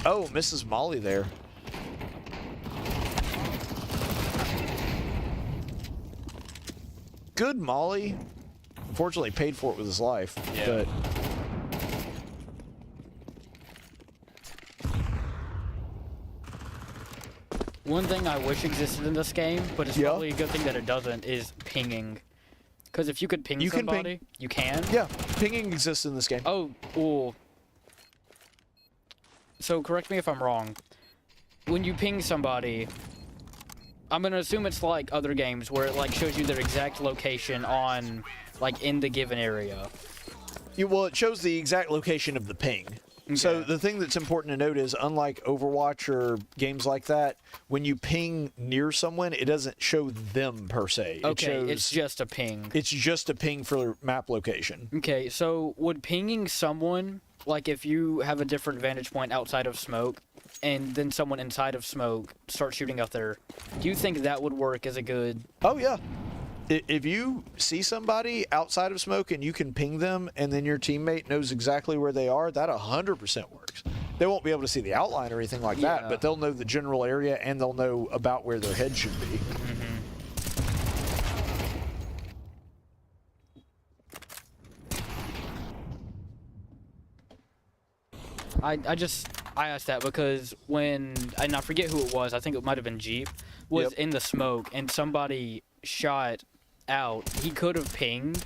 Oh, Mrs. Molly there. Good Molly. Unfortunately, paid for it with his life. Yeah. But one thing I wish existed in this game, but it's probably a good thing that it doesn't, is pinging. Because if you could ping somebody, you can. Yeah, pinging exists in this game. Oh, cool. So correct me if I'm wrong. When you ping somebody, I'm gonna assume it's like other games where it like shows you their exact location on, like, in the given area. Well, it shows the exact location of the ping. Okay. So the thing that's important to note is, unlike Overwatch or games like that, when you ping near someone, it doesn't show them per se. Okay, it's just a ping. It's just a ping for map location. Okay, so would pinging someone, like if you have a different vantage point outside of smoke, and then someone inside of smoke starts shooting out there, do you think that would work as a good... Oh, yeah. If you see somebody outside of smoke and you can ping them, and then your teammate knows exactly where they are, that 100% works. They won't be able to see the outline or anything like that, but they'll know the general area, and they'll know about where their head should be. I asked that because when, and I forget who it was, I think it might have been Jeep, was in the smoke, and somebody shot out. He could have pinged,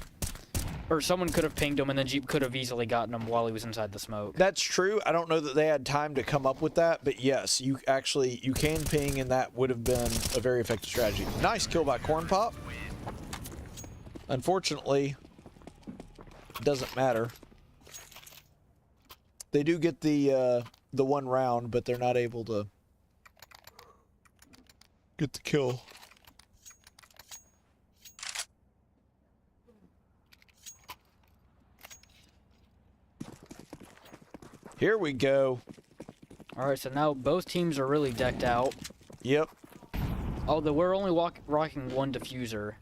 or someone could have pinged him, and then Jeep could have easily gotten him while he was inside the smoke. That's true. I don't know that they had time to come up with that, but yes, you can ping, and that would have been a very effective strategy. Nice kill by CornPop. Unfortunately, it doesn't matter. They do get the one round, but they're not able to get the kill. Here we go. All right, so now both teams are really decked out. Yep. Although we're only rocking one diffuser.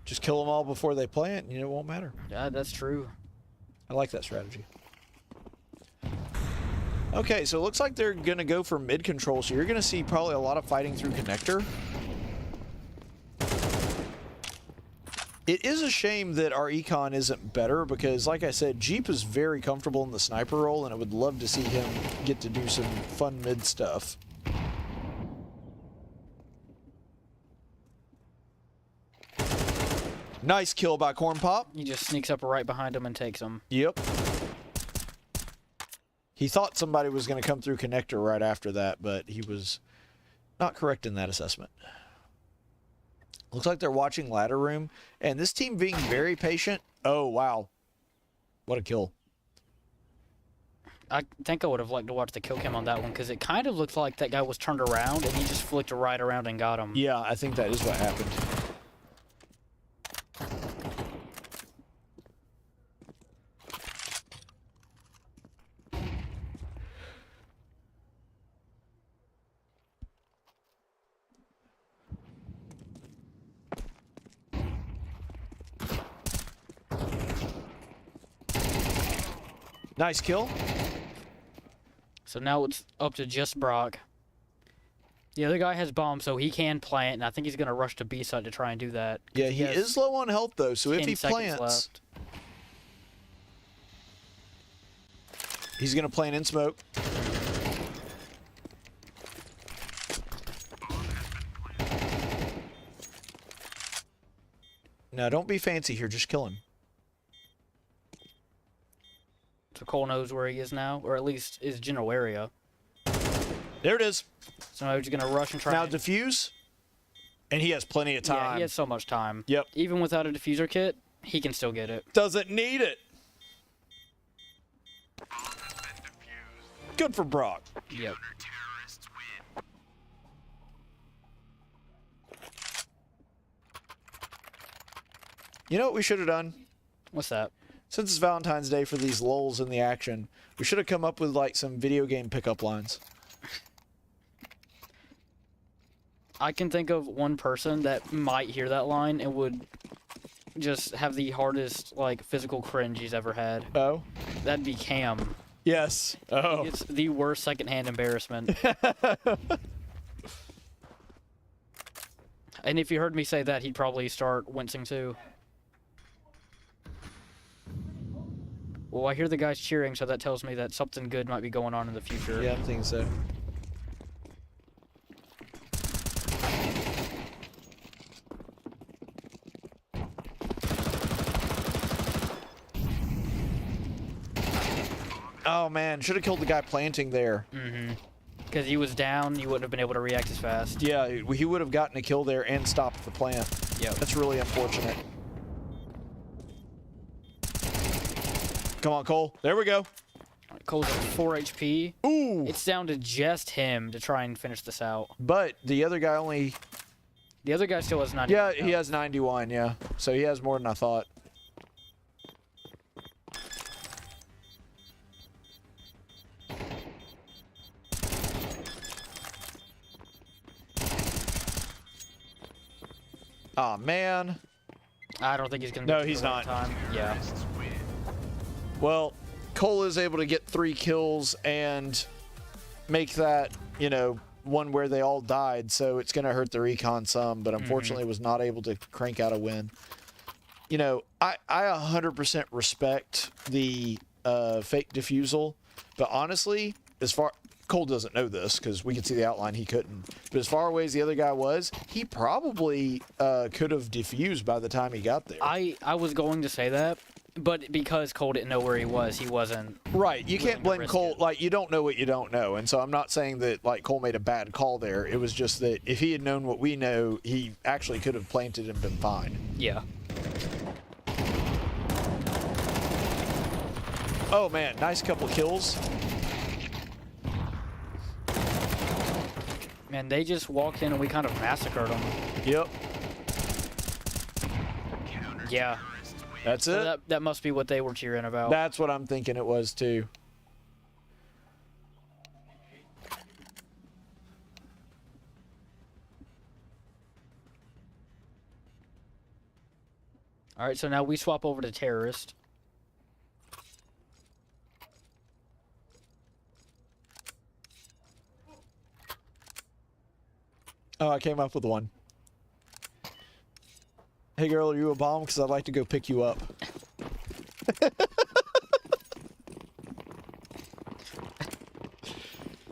Just kill them all before they plant, and it won't matter. Yeah, that's true. I like that strategy. Okay, so it looks like they're going to go for mid control, so you're going to see probably a lot of fighting through connector. It is a shame that our econ isn't better because, like I said, Jeep is very comfortable in the sniper role, and I would love to see him get to do some fun mid stuff. Nice kill by CornPop. He just sneaks up right behind him and takes him. Yep. He thought somebody was going to come through connector right after that, but he was not correct in that assessment. Looks like they're watching ladder room, and this team being very patient. Oh, wow. What a kill. I think I would have liked to watch the kill cam on that one because it kind of looked like that guy was turned around and he just flicked right around and got him. Yeah, I think that is what happened. Nice kill. So now it's up to just Brock. The other guy has bombs, so he can plant, and I think he's going to rush to B side to try and do that. Yeah, he is low on health, though, so if he plants... left. He's going to plant in smoke. Now, don't be fancy here. Just kill him. So Cole knows where he is now, or at least his general area. There it is. So now he's going to rush and try now defuse, and he has plenty of time. Yeah, he has so much time. Yep. Even without a diffuser kit, he can still get it. Doesn't need it. Good for Brock. Yep. You know what we should have done? What's that? Since it's Valentine's Day for these lulls in the action, we should have come up with like some video game pickup lines. I can think of one person that might hear that line and would just have the hardest, like, physical cringe he's ever had. Oh? That'd be Cam. Yes. Oh. It's the worst secondhand embarrassment. And if you heard me say that, he'd probably start wincing too. Well, I hear the guys cheering, so that tells me that something good might be going on in the future. Yeah, I'm thinking so. Oh man, should have killed the guy planting there. Mm-hmm. Because he was down, you wouldn't have been able to react as fast. Yeah, he would have gotten a kill there and stopped the plant. Yeah. That's really unfortunate. Come on, Cole. There we go. Cole's at 4 HP. Ooh! It's down to just him to try and finish this out. But the other guy only... The other guy still has 90. Yeah, he has 91, yeah. So he has more than I thought. Aw, man. I don't think he's going to No, he's not. Time. Yeah. Well, Cole is able to get 3 kills and make that, you know, one where they all died, so it's going to hurt the recon some, but unfortunately was not able to crank out a win. You know, I 100% respect the fake defusal, but honestly, as far... Cole doesn't know this because we can see the outline, he couldn't. But as far away as the other guy was, he probably could have defused by the time he got there. I was going to say that, but because Cole didn't know where he wasn't... Right, you can't blame Cole. Like, you don't know what you don't know. And so I'm not saying that, like, Cole made a bad call there. It was just that if he had known what we know, he actually could have planted and been fine. Yeah. Oh, man, nice couple kills. Man, they just walked in and we kind of massacred them. Yep. Yeah. That's So it. that must be what they were cheering about. That's what I'm thinking it was, too. All right, so now we swap over to terrorist. Oh, I came up with one. Hey, girl, are you a bomb? Because I'd like to go pick you up.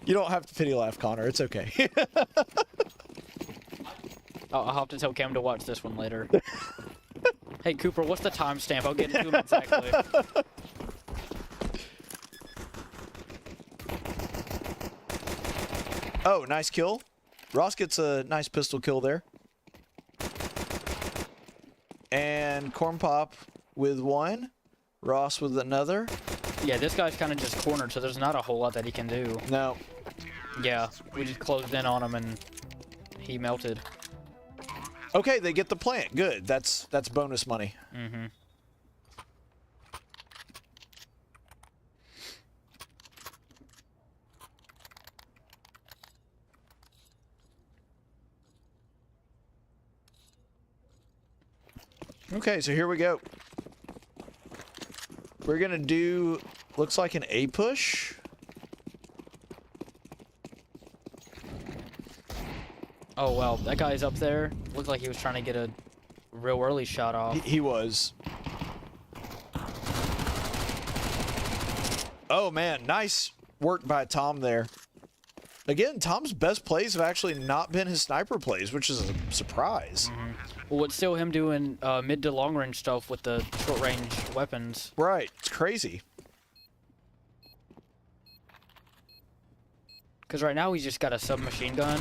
You don't have to pity laugh, Connor. It's okay. I'll have to tell Cam to watch this one later. Hey, Cooper, what's the timestamp? I'll get it to him exactly. Oh, nice kill. Ross gets a nice pistol kill there. And CornPop with 1. Ross with another. Yeah, this guy's kind of just cornered, so there's not a whole lot that he can do. No. Yeah, we just closed in on him and he melted. Okay, they get the plant. Good. That's bonus money. Mm-hmm. Okay, so here we go. We're going to do, looks like an A push. Oh, well, that guy's up there. Looked like he was trying to get a real early shot off. He was. Oh, man, nice work by Tom there. Again, Tom's best plays have actually not been his sniper plays, which is a surprise. Mm-hmm. Well, it's still him doing mid to long range stuff with the short range weapons. Right, it's crazy. Because right now he's just got a submachine gun.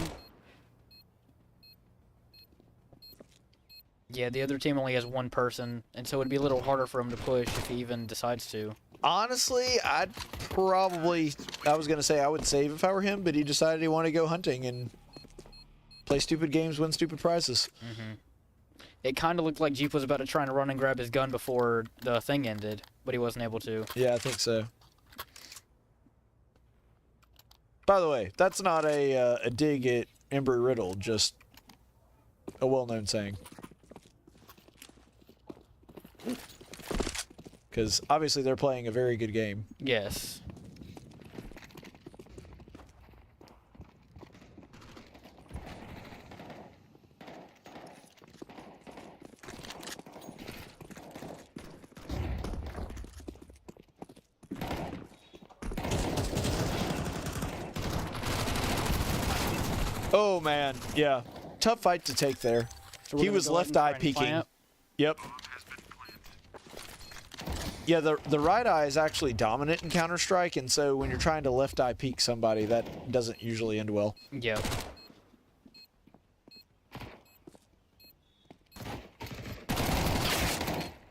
Yeah, the other team only has 1 person, and so it'd be a little harder for him to push if he even decides to. Honestly, I was going to say I would save if I were him, but he decided he wanted to go hunting and play stupid games, win stupid prizes. It kind of looked like Jeep was about to try and run and grab his gun before the thing ended, but he wasn't able to. Yeah, I think so. By the way, that's not a dig at Embry-Riddle, just a well-known saying. Because obviously they're playing a very good game. Yes. Oh man, yeah. Tough fight to take there. So we're He gonna was go ahead left and try eye and peeking. plant. Yep. Yeah, the right eye is actually dominant in Counter-Strike, and so when you're trying to left eye peek somebody, that doesn't usually end well. Yep.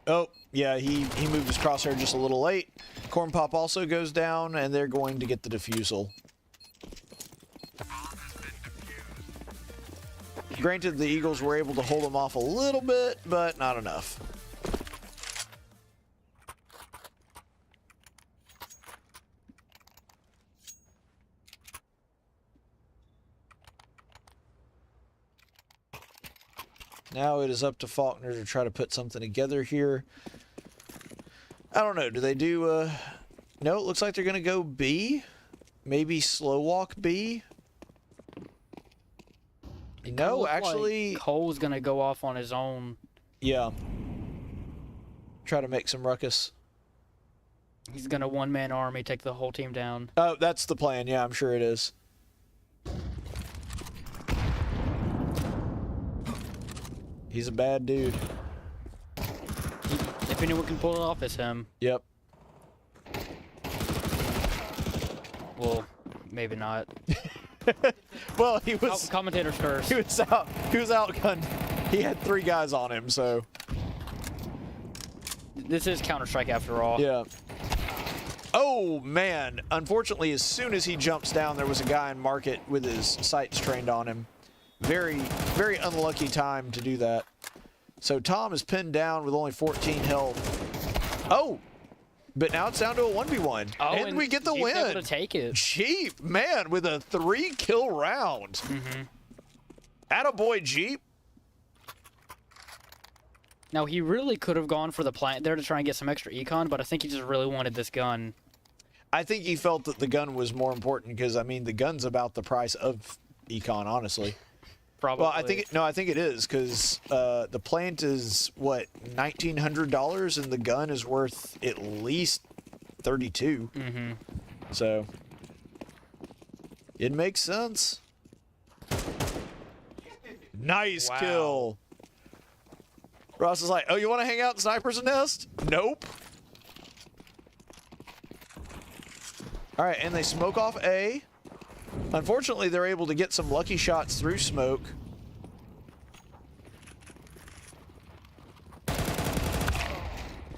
Oh, yeah, he moved his crosshair just a little late. CornPop also goes down, and they're going to get the defusal. Granted, the Eagles were able to hold them off a little bit, but not enough. Now it is up to Faulkner to try to put something together here. I don't know. Do they do... No, it looks like they're going to go B. Maybe slow walk B. No, actually... Like Cole's going to go off on his own. Yeah. Try to make some ruckus. He's going to one-man army, take the whole team down. Oh, that's the plan. Yeah, I'm sure it is. He's a bad dude. If anyone can pull it off, it's him. Yep. Well, maybe not. Well, he was... Commentators first. He was outgunned. He had 3 guys on him, so... This is Counter-Strike after all. Yeah. Oh, man. Unfortunately, as soon as he jumps down, there was a guy in market with his sights trained on him. Very, very unlucky time to do that. So Tom is pinned down with only 14 health. Oh! But now it's down to a 1v1. Oh, and we get the Jeep's win. able to take it. Jeep, man, with a 3-kill round. Attaboy, Jeep. Now, he really could have gone for the plant there to try and get some extra econ, but I think he just really wanted this gun. I think he felt that the gun was more important because, I mean, the gun's about the price of econ, honestly. Probably. Well, I think it is because the plant is what, $1,900, and the gun is worth at least $32. So it makes sense. Nice kill. Ross is like, "Oh, you want to hang out in Sniper's Nest?" Nope. All right, and they smoke off A. Unfortunately, they're able to get some lucky shots through smoke.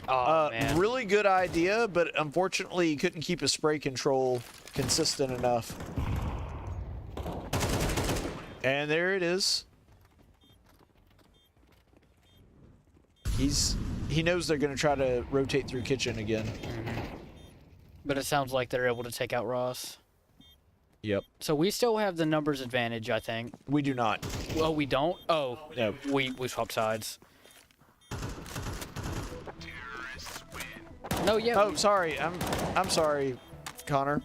Oh, man. Really good idea, but unfortunately, he couldn't keep his spray control consistent enough. And there it is. He knows they're going to try to rotate through kitchen again. But it sounds like they're able to take out Ross. Yep. So we still have the numbers advantage, I think. We do not. Well, we don't? Oh, No. we swapped sides. No, yeah. Oh, sorry. I'm sorry, Connor.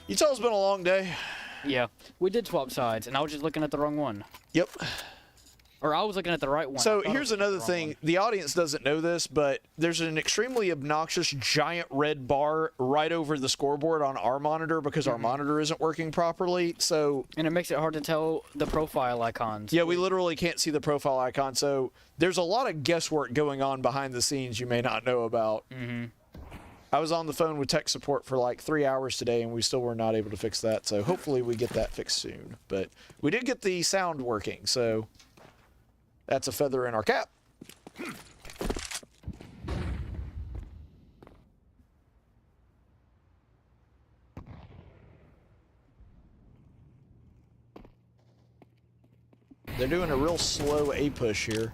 You tell it's been a long day. Yeah, we did swap sides, and I was just looking at the wrong one. Yep. Or I was looking at the right one. So I thought here's I was looking at another the wrong thing. one. The audience doesn't know this, but there's an extremely obnoxious giant red bar right over the scoreboard on our monitor because our monitor isn't working properly. So And it makes it hard to tell the profile icons. yeah, we literally can't see the profile icon. So there's a lot of guesswork going on behind the scenes you may not know about. I was on the phone with tech support for like 3 hours today, and we still were not able to fix that. So hopefully we get that fixed soon. But we did get the sound working, so that's a feather in our cap. They're doing a real slow A push here.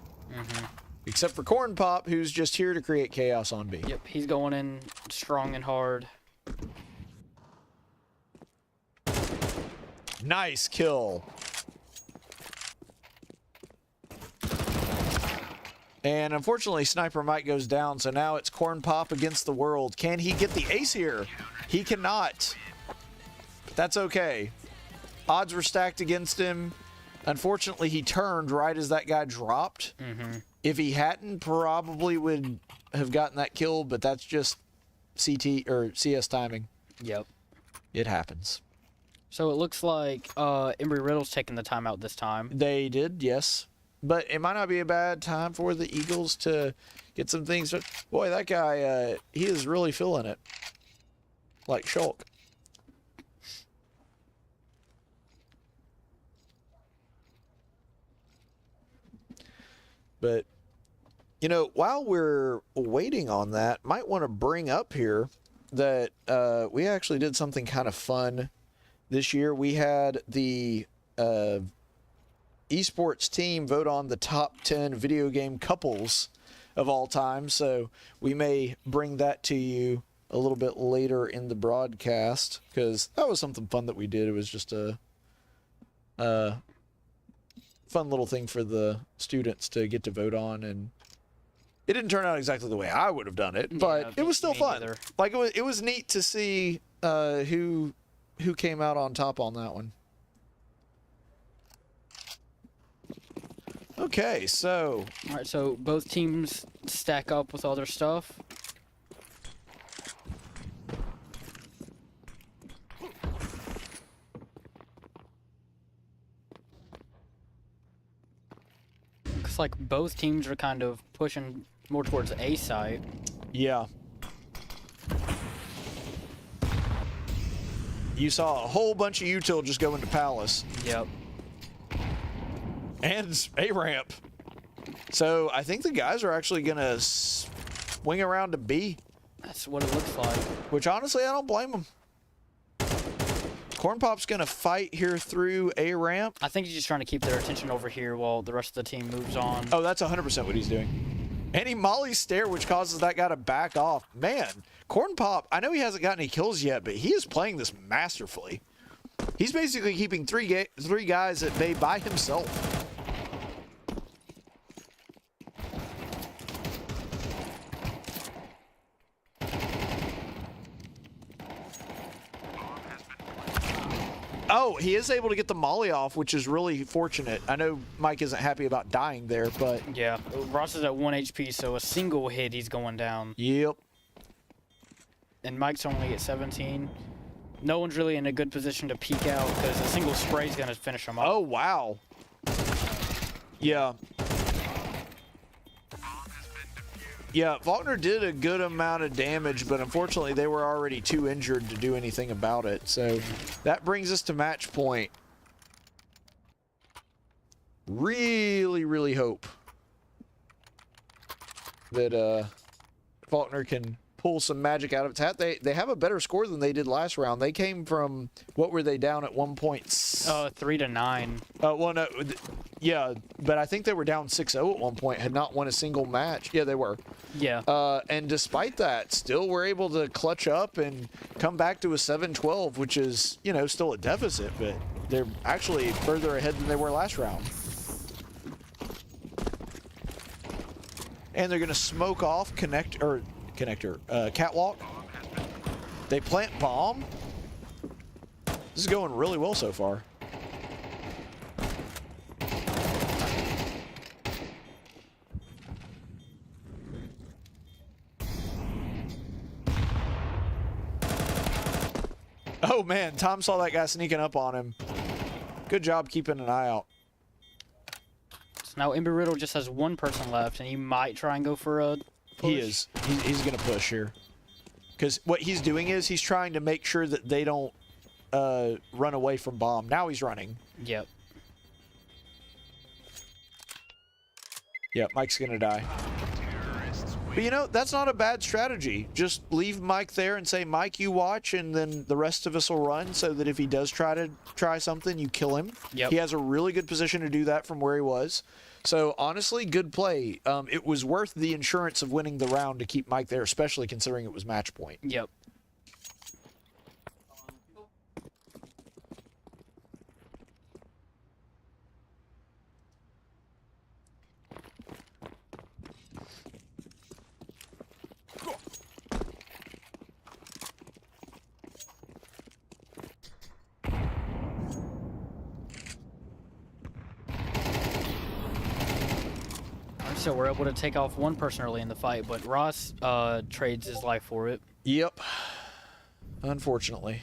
Except for CornPop, who's just here to create chaos on B. Yep, he's going in strong and hard. Nice kill. And unfortunately, Sniper Mike goes down, so now it's CornPop against the world. Can he get the ace here? He cannot. But that's okay. Odds were stacked against him. Unfortunately, he turned right as that guy dropped. If he hadn't, probably would have gotten that kill, but that's just CT or CS timing. Yep. It happens. So it looks like Embry-Riddle's taking the timeout this time. They did, yes. But it might not be a bad time for the Eagles to get some things. Boy, that guy, he is really feeling it. Like Shulk. But, you know, while we're waiting on that, might want to bring up here that we actually did something kind of fun this year. We had the esports team vote on the top 10 video game couples of all time. So we may bring that to you a little bit later in the broadcast, because that was something fun that we did. It was just a fun little thing for the students to get to vote on, and it didn't turn out exactly the way I would have done it, but it was still fun. Neither. Like it was neat to see who came out on top on that one. Okay, so All right, so both teams stack up with all their stuff. Looks like both teams are kind of pushing more towards A site. yeah. You saw a whole bunch of util just go into Palace. Yep. And a ramp. So I think the guys are actually going to swing around to B. That's what it looks like. Which honestly, I don't blame them. CornPop's going to fight here through a ramp. I think he's just trying to keep their attention over here while the rest of the team moves on. Oh, that's 100% what he's doing. And he mollies stare, which causes that guy to back off. Man, CornPop, I know he hasn't got any kills yet, but he is playing this masterfully. He's basically keeping three guys at bay by himself. Oh, he is able to get the molly off, which is really fortunate. I know Mike isn't happy about dying there, but... Yeah, Ross is at 1 HP, so a single hit, he's going down. Yep. And Mike's only at 17. No one's really in a good position to peek out because a single spray is going to finish him up. Oh, wow. Yeah. Yeah, Faulkner did a good amount of damage, but unfortunately they were already too injured to do anything about it. So that brings us to match point. Really, really hope that Faulkner can pull some magic out of its hat. They have a better score than they did last round. They came from, what were they down at 1 point? 3-9. Well, no, yeah, but I think they were down 6-0 at one point, had not won a single match. Yeah, they were. Yeah. And despite that, still were able to clutch up and come back to a 7-12, which is, you know, still a deficit, but they're actually further ahead than they were last round. And they're going to smoke off catwalk. They plant bomb. This is going really well so far. Oh man, Tom saw that guy sneaking up on him. Good job keeping an eye out. So now Embry-Riddle just has one person left, and he might try and go for a push. He is. He's going to push here. Because what he's doing is he's trying to make sure that they don't run away from bomb. Now he's running. Yep. Yep, Mike's going to die. But you know, that's not a bad strategy. Just leave Mike there and say, Mike, you watch, and then the rest of us will run, so that if he does try something, you kill him. Yep. He has a really good position to do that from where he was. So honestly, good play. It was worth the insurance of winning the round to keep Mike there, especially considering it was match point. Yep. So we're able to take off one person early in the fight, but Ross trades his life for it. Yep. Unfortunately.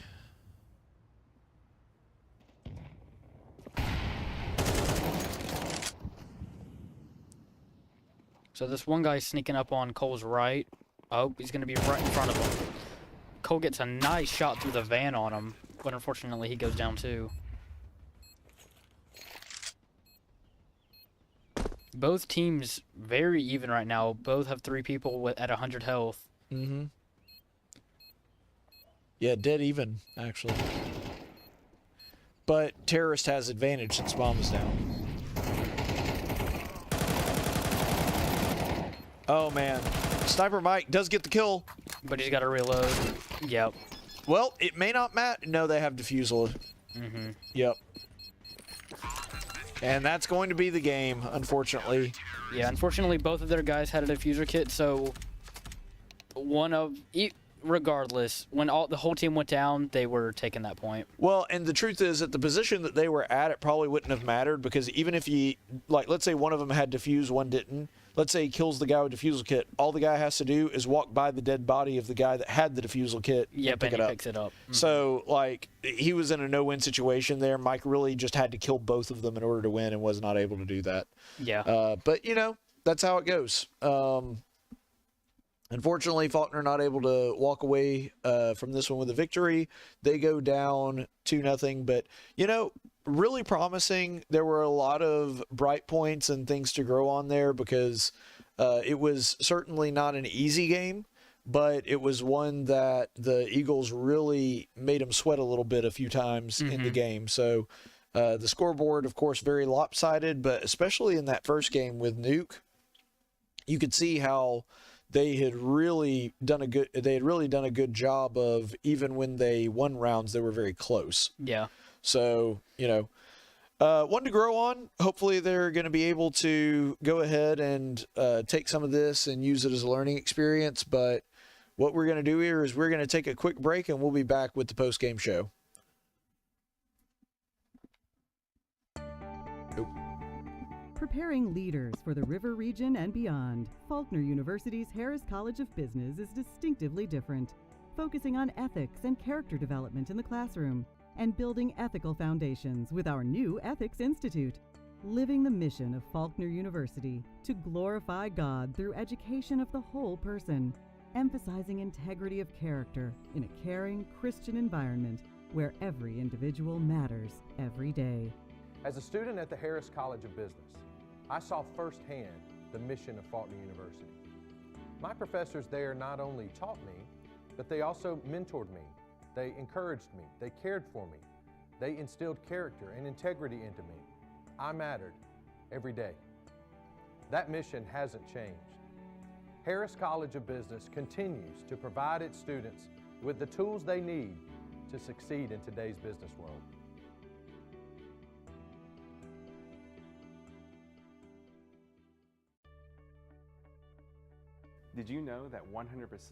So this one guy's sneaking up on Cole's right. Oh, he's going to be right in front of him. Cole gets a nice shot through the van on him, but unfortunately he goes down too. Both teams very even right now. Both have 3 people at 100 health. Mm-hmm. Yeah, dead even, actually. But Terrorist has advantage since bomb is down. Oh, man. Sniper Mike does get the kill. But he's got to reload. Yep. Well, it may not matter. No, they have defusal. Mm-hmm. Yep. And that's going to be the game, unfortunately. Yeah, unfortunately, both of their guys had a diffuser kit, so regardless, when the whole team went down, they were taking that point. Well, and the truth is, at the position that they were at, it probably wouldn't have mattered, because even if let's say one of them had defuse, one didn't. Let's say he kills the guy with defusal kit. All the guy has to do is walk by the dead body of the guy that had the defusal kit and pick it up. Picks it up. Mm-hmm. So, he was in a no-win situation there. Mike really just had to kill both of them in order to win and was not able to do that. Yeah. But, you know, that's how it goes. Unfortunately, Faulkner not able to walk away from this one with a victory. They go down 2-0. But, you know, really promising. There were a lot of bright points and things to grow on there, because it was certainly not an easy game, but it was one that the Eagles really made them sweat a little bit a few times in the game. So the scoreboard, of course, very lopsided, but especially in that first game with Nuke, you could see how they had really done a good job of, even when they won rounds, they were very close. Yeah. So, you know, one to grow on. Hopefully they're going to be able to go ahead and take some of this and use it as a learning experience. But what we're going to do here is we're going to take a quick break, and we'll be back with the post-game show. Preparing leaders for the River region and beyond, Faulkner University's Harris College of Business is distinctively different, focusing on ethics and character development in the classroom, and building ethical foundations with our new Ethics Institute. Living the mission of Faulkner University to glorify God through education of the whole person, emphasizing integrity of character in a caring Christian environment where every individual matters every day. As a student at the Harris College of Business, I saw firsthand the mission of Faulkner University. My professors there not only taught me, but they also mentored me. They encouraged me, they cared for me, they instilled character and integrity into me. I mattered every day. That mission hasn't changed. Harris College of Business continues to provide its students with the tools they need to succeed in today's business world. Did you know that 100%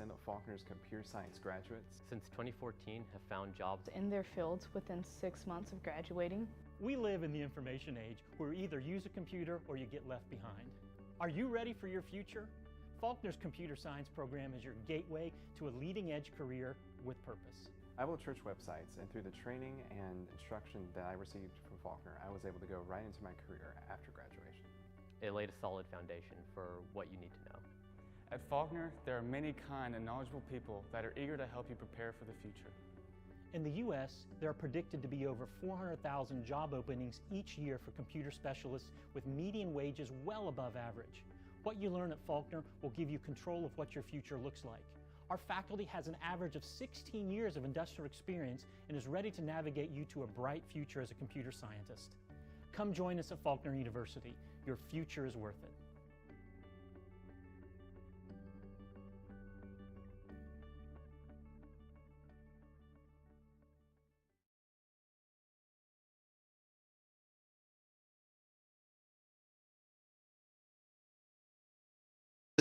of Faulkner's computer science graduates since 2014 have found jobs in their fields within 6 months of graduating? We live in the information age where you either use a computer or you get left behind. Are you ready for your future? Faulkner's computer science program is your gateway to a leading-edge career with purpose. I built church websites, and through the training and instruction that I received from Faulkner, I was able to go right into my career after graduation. It laid a solid foundation for what you need to know. At Faulkner, there are many kind and knowledgeable people that are eager to help you prepare for the future. In the U.S., there are predicted to be over 400,000 job openings each year for computer specialists with median wages well above average. What you learn at Faulkner will give you control of what your future looks like. Our faculty has an average of 16 years of industrial experience and is ready to navigate you to a bright future as a computer scientist. Come join us at Faulkner University. Your future is worth it.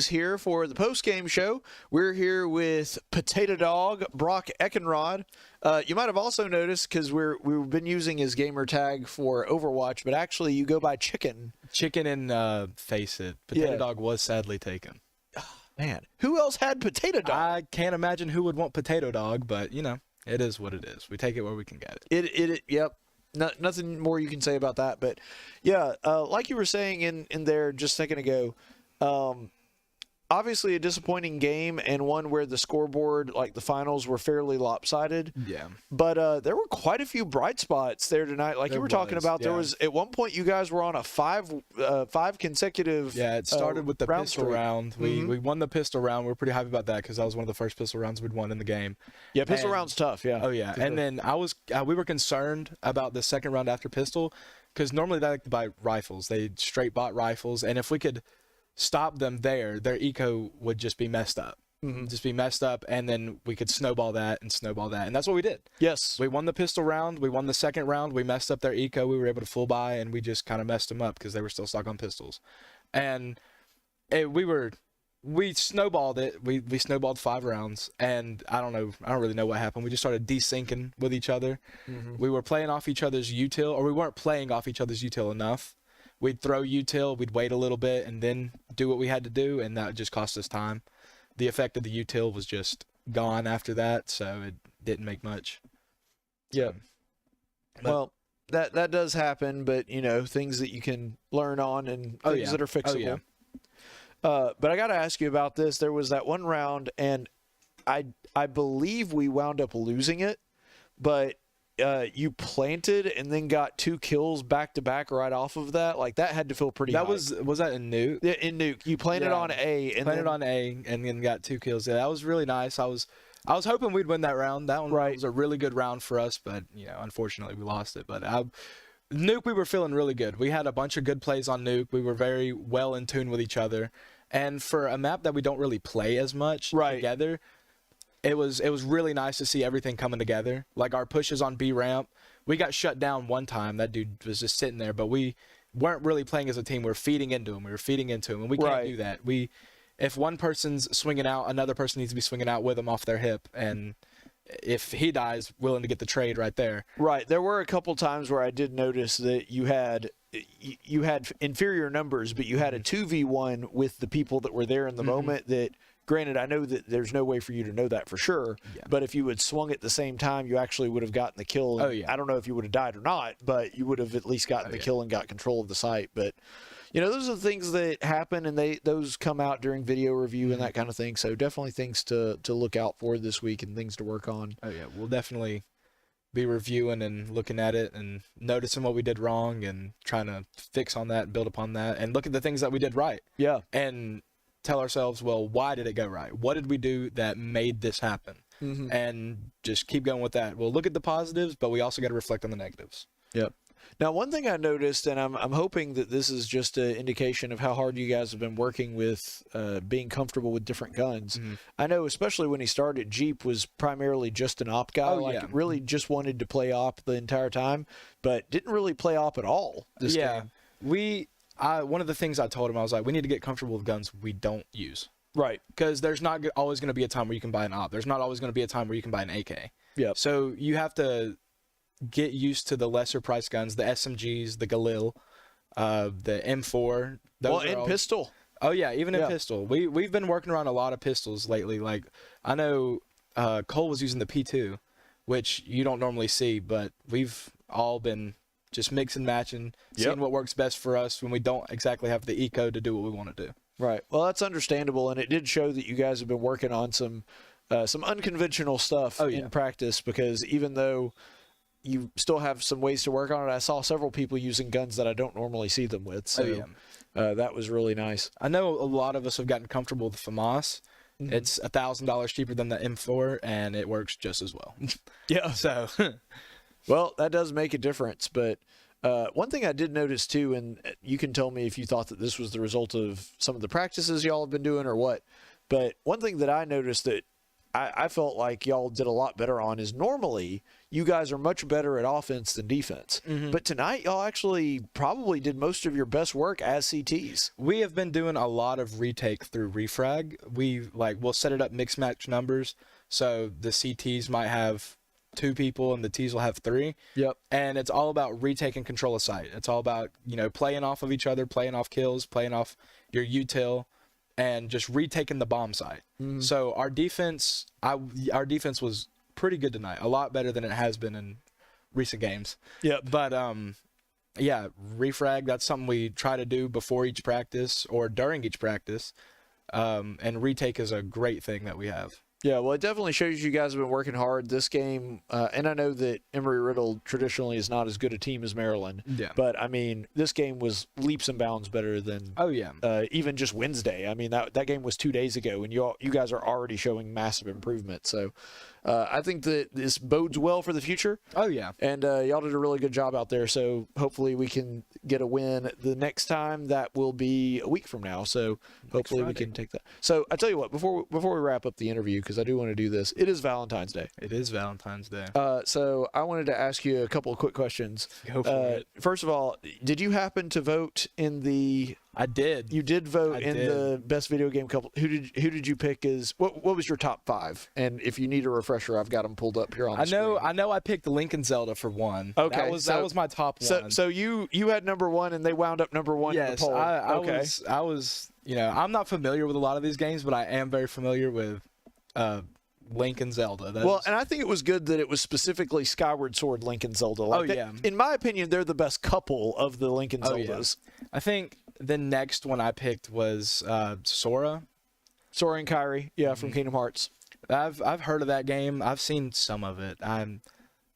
Here for the post-game show. We're here with Potato Dog, Brock Eckenrod. You might have also noticed, because we've been using his gamer tag for Overwatch, but actually you go by Chicken. Chicken and Face It. Potato Dog was sadly taken. Man, who else had Potato Dog? I can't imagine who would want Potato Dog, but, you know, it is what it is. We take it where we can get it. Yep. Nothing more you can say about that. But, yeah, like you were saying in there just a second ago, obviously a disappointing game, and one where the scoreboard, like the finals, were fairly lopsided. Yeah. But there were quite a few bright spots there tonight. Like you were talking about, there was at one point you guys were on a five consecutive. Yeah, it started with the pistol round. Mm-hmm. We won the pistol round. We're pretty happy about that because that was one of the first pistol rounds we'd won in the game. Yeah, pistol round's tough. Yeah. Oh yeah, and then we were concerned about the second round after pistol because normally they like to buy rifles. They straight bought rifles, and if we could stop them there, their eco would just be messed up. Just be messed up, and then we could snowball that, and that's what we did. Yes. We won the pistol round. We won the second round. We messed up their eco. We were able to full buy, and we just kind of messed them up because they were still stuck on pistols. And we snowballed it. We snowballed 5 rounds, and I don't really know what happened. We just started desyncing with each other. We were playing off each other's util, or we weren't playing off each other's util enough. We'd throw util, we'd wait a little bit, and then do what we had to do, and that just cost us time. The effect of the util was just gone after that, so it didn't make much. Yeah. Well, that does happen, but, you know, things that you can learn on and things that are fixable. But I got to ask you about this. There was that one round, and I believe we wound up losing it, but you planted and then got 2 kills back to back right off of that. Like, that had to feel pretty. That was that in Nuke? Yeah, in Nuke, you planted on A and planted on A and then got 2 kills. Yeah, that was really nice. I was hoping we'd win that round. That one was a really good round for us, but you know, unfortunately we lost it. But Nuke, we were feeling really good. We had a bunch of good plays on Nuke. We were very well in tune with each other, and for a map that we don't really play as much together. It was really nice to see everything coming together. Like our pushes on B ramp, we got shut down one time. That dude was just sitting there, but we weren't really playing as a team. We were feeding into him. And we can't do that. If one person's swinging out, another person needs to be swinging out with them off their hip, and if he dies, willing to get the trade right there. Right. There were a couple times where I did notice that you had inferior numbers, but you had a 2v1 with the people that were there in the moment that. Granted, I know that there's no way for you to know that for sure, but if you had swung at the same time, you actually would have gotten the kill. I don't know if you would have died or not, but you would have at least gotten the kill and got control of the site. But, you know, those are the things that happen, and those come out during video review and that kind of thing. So definitely things to look out for this week and things to work on. Oh, yeah. We'll definitely be reviewing and looking at it and noticing what we did wrong and trying to fix on that and build upon that and look at the things that we did right. Yeah. And tell ourselves, well, why did it go right? What did we do that made this happen? And just keep going with that. We'll look at the positives, but we also got to reflect on the negatives. Yep. Now, one thing I noticed, and I'm hoping that this is just an indication of how hard you guys have been working with being comfortable with different guns. I know, especially when he started, Jeep was primarily just an op guy. Really just wanted to play op the entire time, but didn't really play op at all this game. One of the things I told him, I was like, we need to get comfortable with guns we don't use. Right. Because there's not always going to be a time where you can buy an op. There's not always going to be a time where you can buy an AK. Yeah. So you have to get used to the lesser price guns, the SMGs, the Galil, the M4. Pistol. Oh, yeah, even in pistol. We've been working around a lot of pistols lately. Like, I know Cole was using the P2, which you don't normally see, but we've all been just mix and matching, seeing what works best for us when we don't exactly have the eco to do what we want to do. Right. Well, that's understandable, and it did show that you guys have been working on some unconventional stuff in practice, because even though you still have some ways to work on it, I saw several people using guns that I don't normally see them with. So that was really nice. I know a lot of us have gotten comfortable with the FAMAS. Mhm. It's $1,000 cheaper than the M4, and it works just as well. Yeah. So, well, that does make a difference. But one thing I did notice too, and you can tell me if you thought that this was the result of some of the practices y'all have been doing or what. But one thing that I noticed that I felt like y'all did a lot better on is normally you guys are much better at offense than defense. But tonight y'all actually probably did most of your best work as CTs. we have been doing a lot of retake through refrag. We'll set it up mix match numbers, so the CTs might have 2 people and the Ts will have 3. Yep. And it's all about retake and control of sight. It's all about, playing off of each other, playing off kills, playing off your util, and just retaking the bomb site. So our defense was pretty good tonight, a lot better than it has been in recent games. Yep. But yeah, refrag, that's something we try to do before each practice or during each practice. And retake is a great thing that we have. Yeah, well, it definitely shows you guys have been working hard this game. And I know that Embry-Riddle traditionally is not as good a team as Maryland. Yeah. But, I mean, this game was leaps and bounds better than even just Wednesday. I mean, that game was 2 days ago, and you guys are already showing massive improvement. So I think that this bodes well for the future. Oh, yeah. And y'all did a really good job out there. So hopefully we can get a win the next time. That will be a week from now. So hopefully we can take that. So I tell you what, before we wrap up the interview, because I do want to do this, it is Valentine's Day. It is Valentine's Day. So I wanted to ask you a couple of quick questions. Go for it. First of all, did you happen to vote in the... I did. You did vote I in did. the best video game couple. Who did you pick as what was your top 5? And if you need a refresher, I've got them pulled up here on the screen. I know I picked Lincoln Zelda for 1. Okay. That was my top 1. So you had number 1 and they wound up number 1 in the poll. I was I'm not familiar with a lot of these games, but I am very familiar with Link and Zelda. And I think it was good that it was specifically Skyward Sword, Link and Zelda. yeah. In my opinion, they're the best couple of the Link and Zeldas. Yeah. I think the next one I picked was Sora. Sora and Kairi, from Kingdom Hearts. I've heard of that game. I've seen some of it. I'm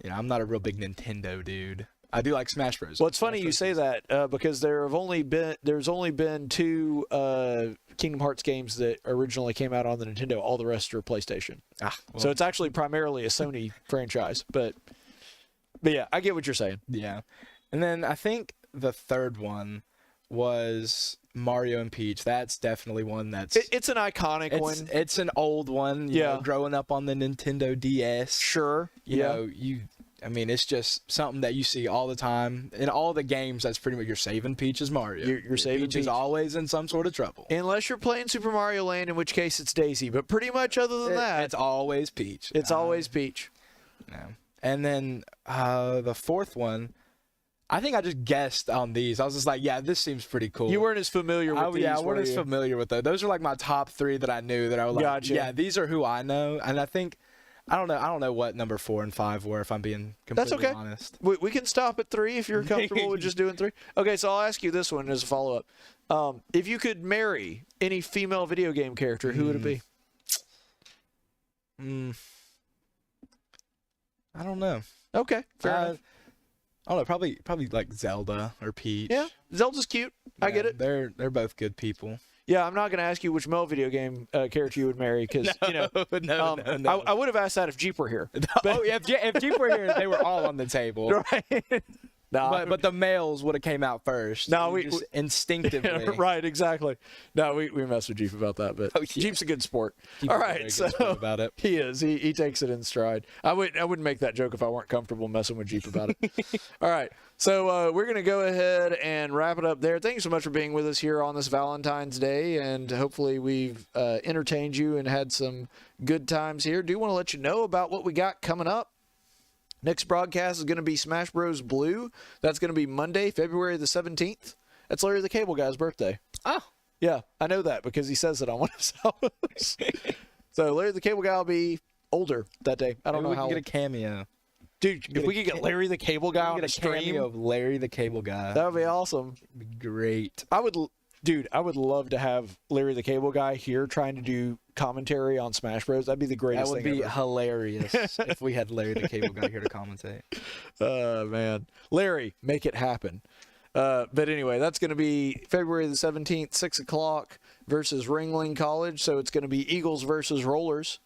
not a real big Nintendo dude. I do like Smash Bros. Well, it's funny you say that because there's only been 2 Kingdom Hearts games that originally came out on the Nintendo. All the rest are PlayStation. So it's actually primarily a Sony franchise. But yeah, I get what you're saying. Yeah, and then I think the third one was Mario and Peach. That's definitely one that's... It's an iconic one. It's an old one. You know, growing up on the Nintendo DS. Sure. It's just something that you see all the time. In all the games, that's pretty much you're saving Peach as Mario. You're saving Peach is always in some sort of trouble. Unless you're playing Super Mario Land, in which case it's Daisy. But pretty much other than that... It's always Peach. It's always Peach. Yeah. And then the fourth one... I think I just guessed on these. I was just like, yeah, this seems pretty cool. You weren't as familiar with these, I weren't as familiar with those. Those are like my top 3 that I knew that I was like, Gotcha. Yeah, these are who I know. And I think, I don't know what number 4 and 5 were, if I'm being completely honest. We can stop at 3 if you're comfortable with just doing 3. Okay, so I'll ask you this one as a follow-up. If you could marry any female video game character, who would it be? I don't know. Okay, fair enough. I don't know, probably like Zelda or Peach. Yeah, Zelda's cute. I get it. They're both good people. Yeah, I'm not going to ask you which male video game character you would marry because no. I would have asked that if Jeep were here. If Jeep were here, they were all on the table. Right. But the males would have came out first. No, we just instinctively. Right, exactly. No, we mess with Jeep about that, but Jeep's a good sport. All right, so about it. He is. He takes it in stride. I wouldn't make that joke if I weren't comfortable messing with Jeep about it. All right, so we're gonna go ahead and wrap it up there. Thank you so much for being with us here on this Valentine's Day, and hopefully we've entertained you and had some good times here. Do want to let you know about what we got coming up. Next broadcast is going to be Smash Bros. Blue. That's going to be Monday, February the 17th. That's Larry the Cable Guy's birthday. Oh. Yeah, I know that because he says it on one of his albums. So Larry the Cable Guy will be older that day. I don't know how. We can get a cameo. Dude, if we could get Larry the Cable Guy on the stream. Cameo of Larry the Cable Guy. That would be awesome. It'd be great. I would love to have Larry the Cable Guy here trying to do commentary on Smash Bros. That'd be the greatest thing ever. That would be hilarious if we had Larry the Cable Guy here to commentate. Man. Larry, make it happen. But anyway, that's going to be February the 17th, 6 o'clock versus Ringling College. So it's going to be Eagles versus Rollers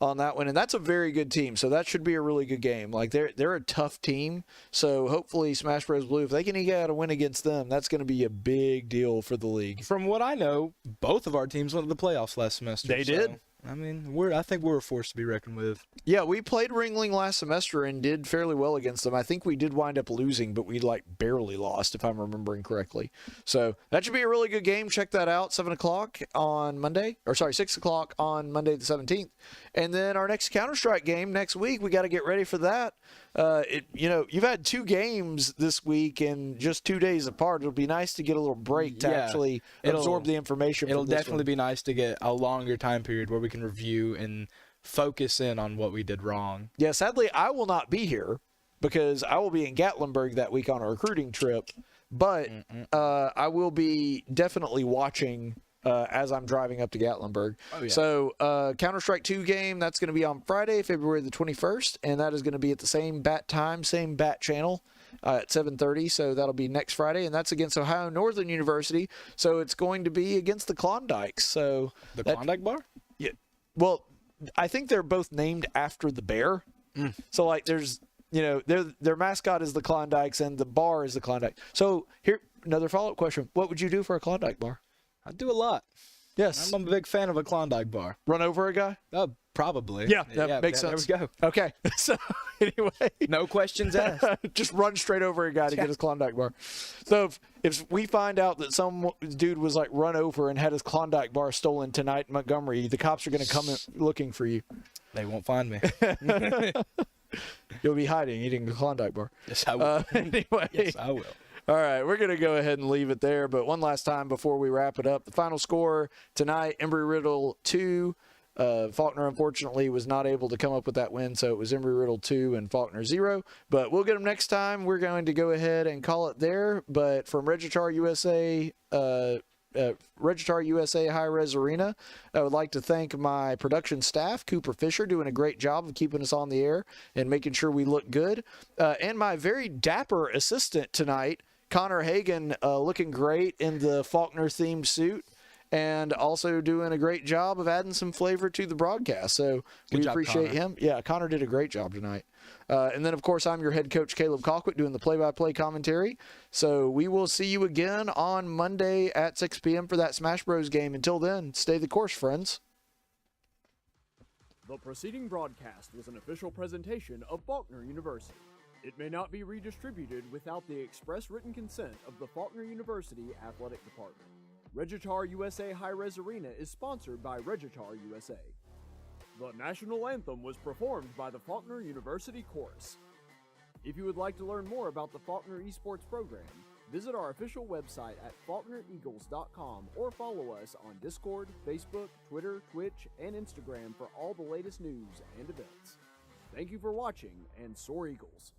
on that one. And that's a very good team. So that should be a really good game. Like they're a tough team. So hopefully Smash Bros. Blue, if they can get a win against them, that's going to be a big deal for the league. From what I know, both of our teams went to the playoffs last semester. They did. I mean, I think we're a force to be reckoned with. Yeah, we played Ringling last semester and did fairly well against them. I think we did wind up losing, but we barely lost, if I'm remembering correctly. So that should be a really good game. Check that out, 7 o'clock on Monday, 6 o'clock on Monday the 17th. And then our next Counter-Strike game next week, we got to get ready for that. You've had 2 games this week and just 2 days apart. It'll be nice to get a little break to actually absorb the information. It'll definitely be nice to get a longer time period where we can review and focus in on what we did wrong. Yeah, sadly, I will not be here because I will be in Gatlinburg that week on a recruiting trip. But I will be definitely watching as I'm driving up to Gatlinburg. Oh, yeah. So Counter-Strike 2 game, that's going to be on Friday, February the 21st, and that is going to be at the same bat time, same bat channel at 7:30. So that'll be next Friday, and that's against Ohio Northern University. So it's going to be against the Klondikes. So the Klondike Bar? Yeah. Well, I think they're both named after the bear. So like there's, their mascot is the Klondikes and the bar is the Klondike. So here, another follow-up question. What would you do for a Klondike bar? I do a lot. Yes. I'm a big fan of a Klondike bar. Run over a guy? Probably. Yeah, that makes sense. There we go. Okay. So anyway. No questions asked. Just run straight over a guy to get his Klondike bar. So if we find out that some dude was like run over and had his Klondike bar stolen tonight in Montgomery, the cops are going to come in looking for you. They won't find me. You'll be hiding, eating a Klondike bar. Yes, I will. Anyway. Yes, I will. All right, we're going to go ahead and leave it there. But one last time before we wrap it up, the final score tonight, Embry-Riddle 2. Faulkner, unfortunately, was not able to come up with that win, so it was Embry-Riddle 2 and Faulkner 0. But we'll get them next time. We're going to go ahead and call it there. But from Regitar USA, High-Res Arena, I would like to thank my production staff, Cooper Fisher, doing a great job of keeping us on the air and making sure we look good. And my very dapper assistant tonight, Connor Hagin, looking great in the Faulkner-themed suit. And also doing a great job of adding some flavor to the broadcast. So we appreciate him. Yeah, Connor did a great job tonight. And then, of course, I'm your head coach, Caleb Colquitt, doing the play-by-play commentary. So we will see you again on Monday at 6 p.m. for that Smash Bros. Game. Until then, stay the course, friends. The preceding broadcast was an official presentation of Faulkner University. It may not be redistributed without the express written consent of the Faulkner University Athletic Department. Regitar USA High-Res Arena is sponsored by Regitar USA. The national anthem was performed by the Faulkner University Chorus. If you would like to learn more about the Faulkner Esports program, visit our official website at faulknereagles.com or follow us on Discord, Facebook, Twitter, Twitch, and Instagram for all the latest news and events. Thank you for watching, and soar Eagles!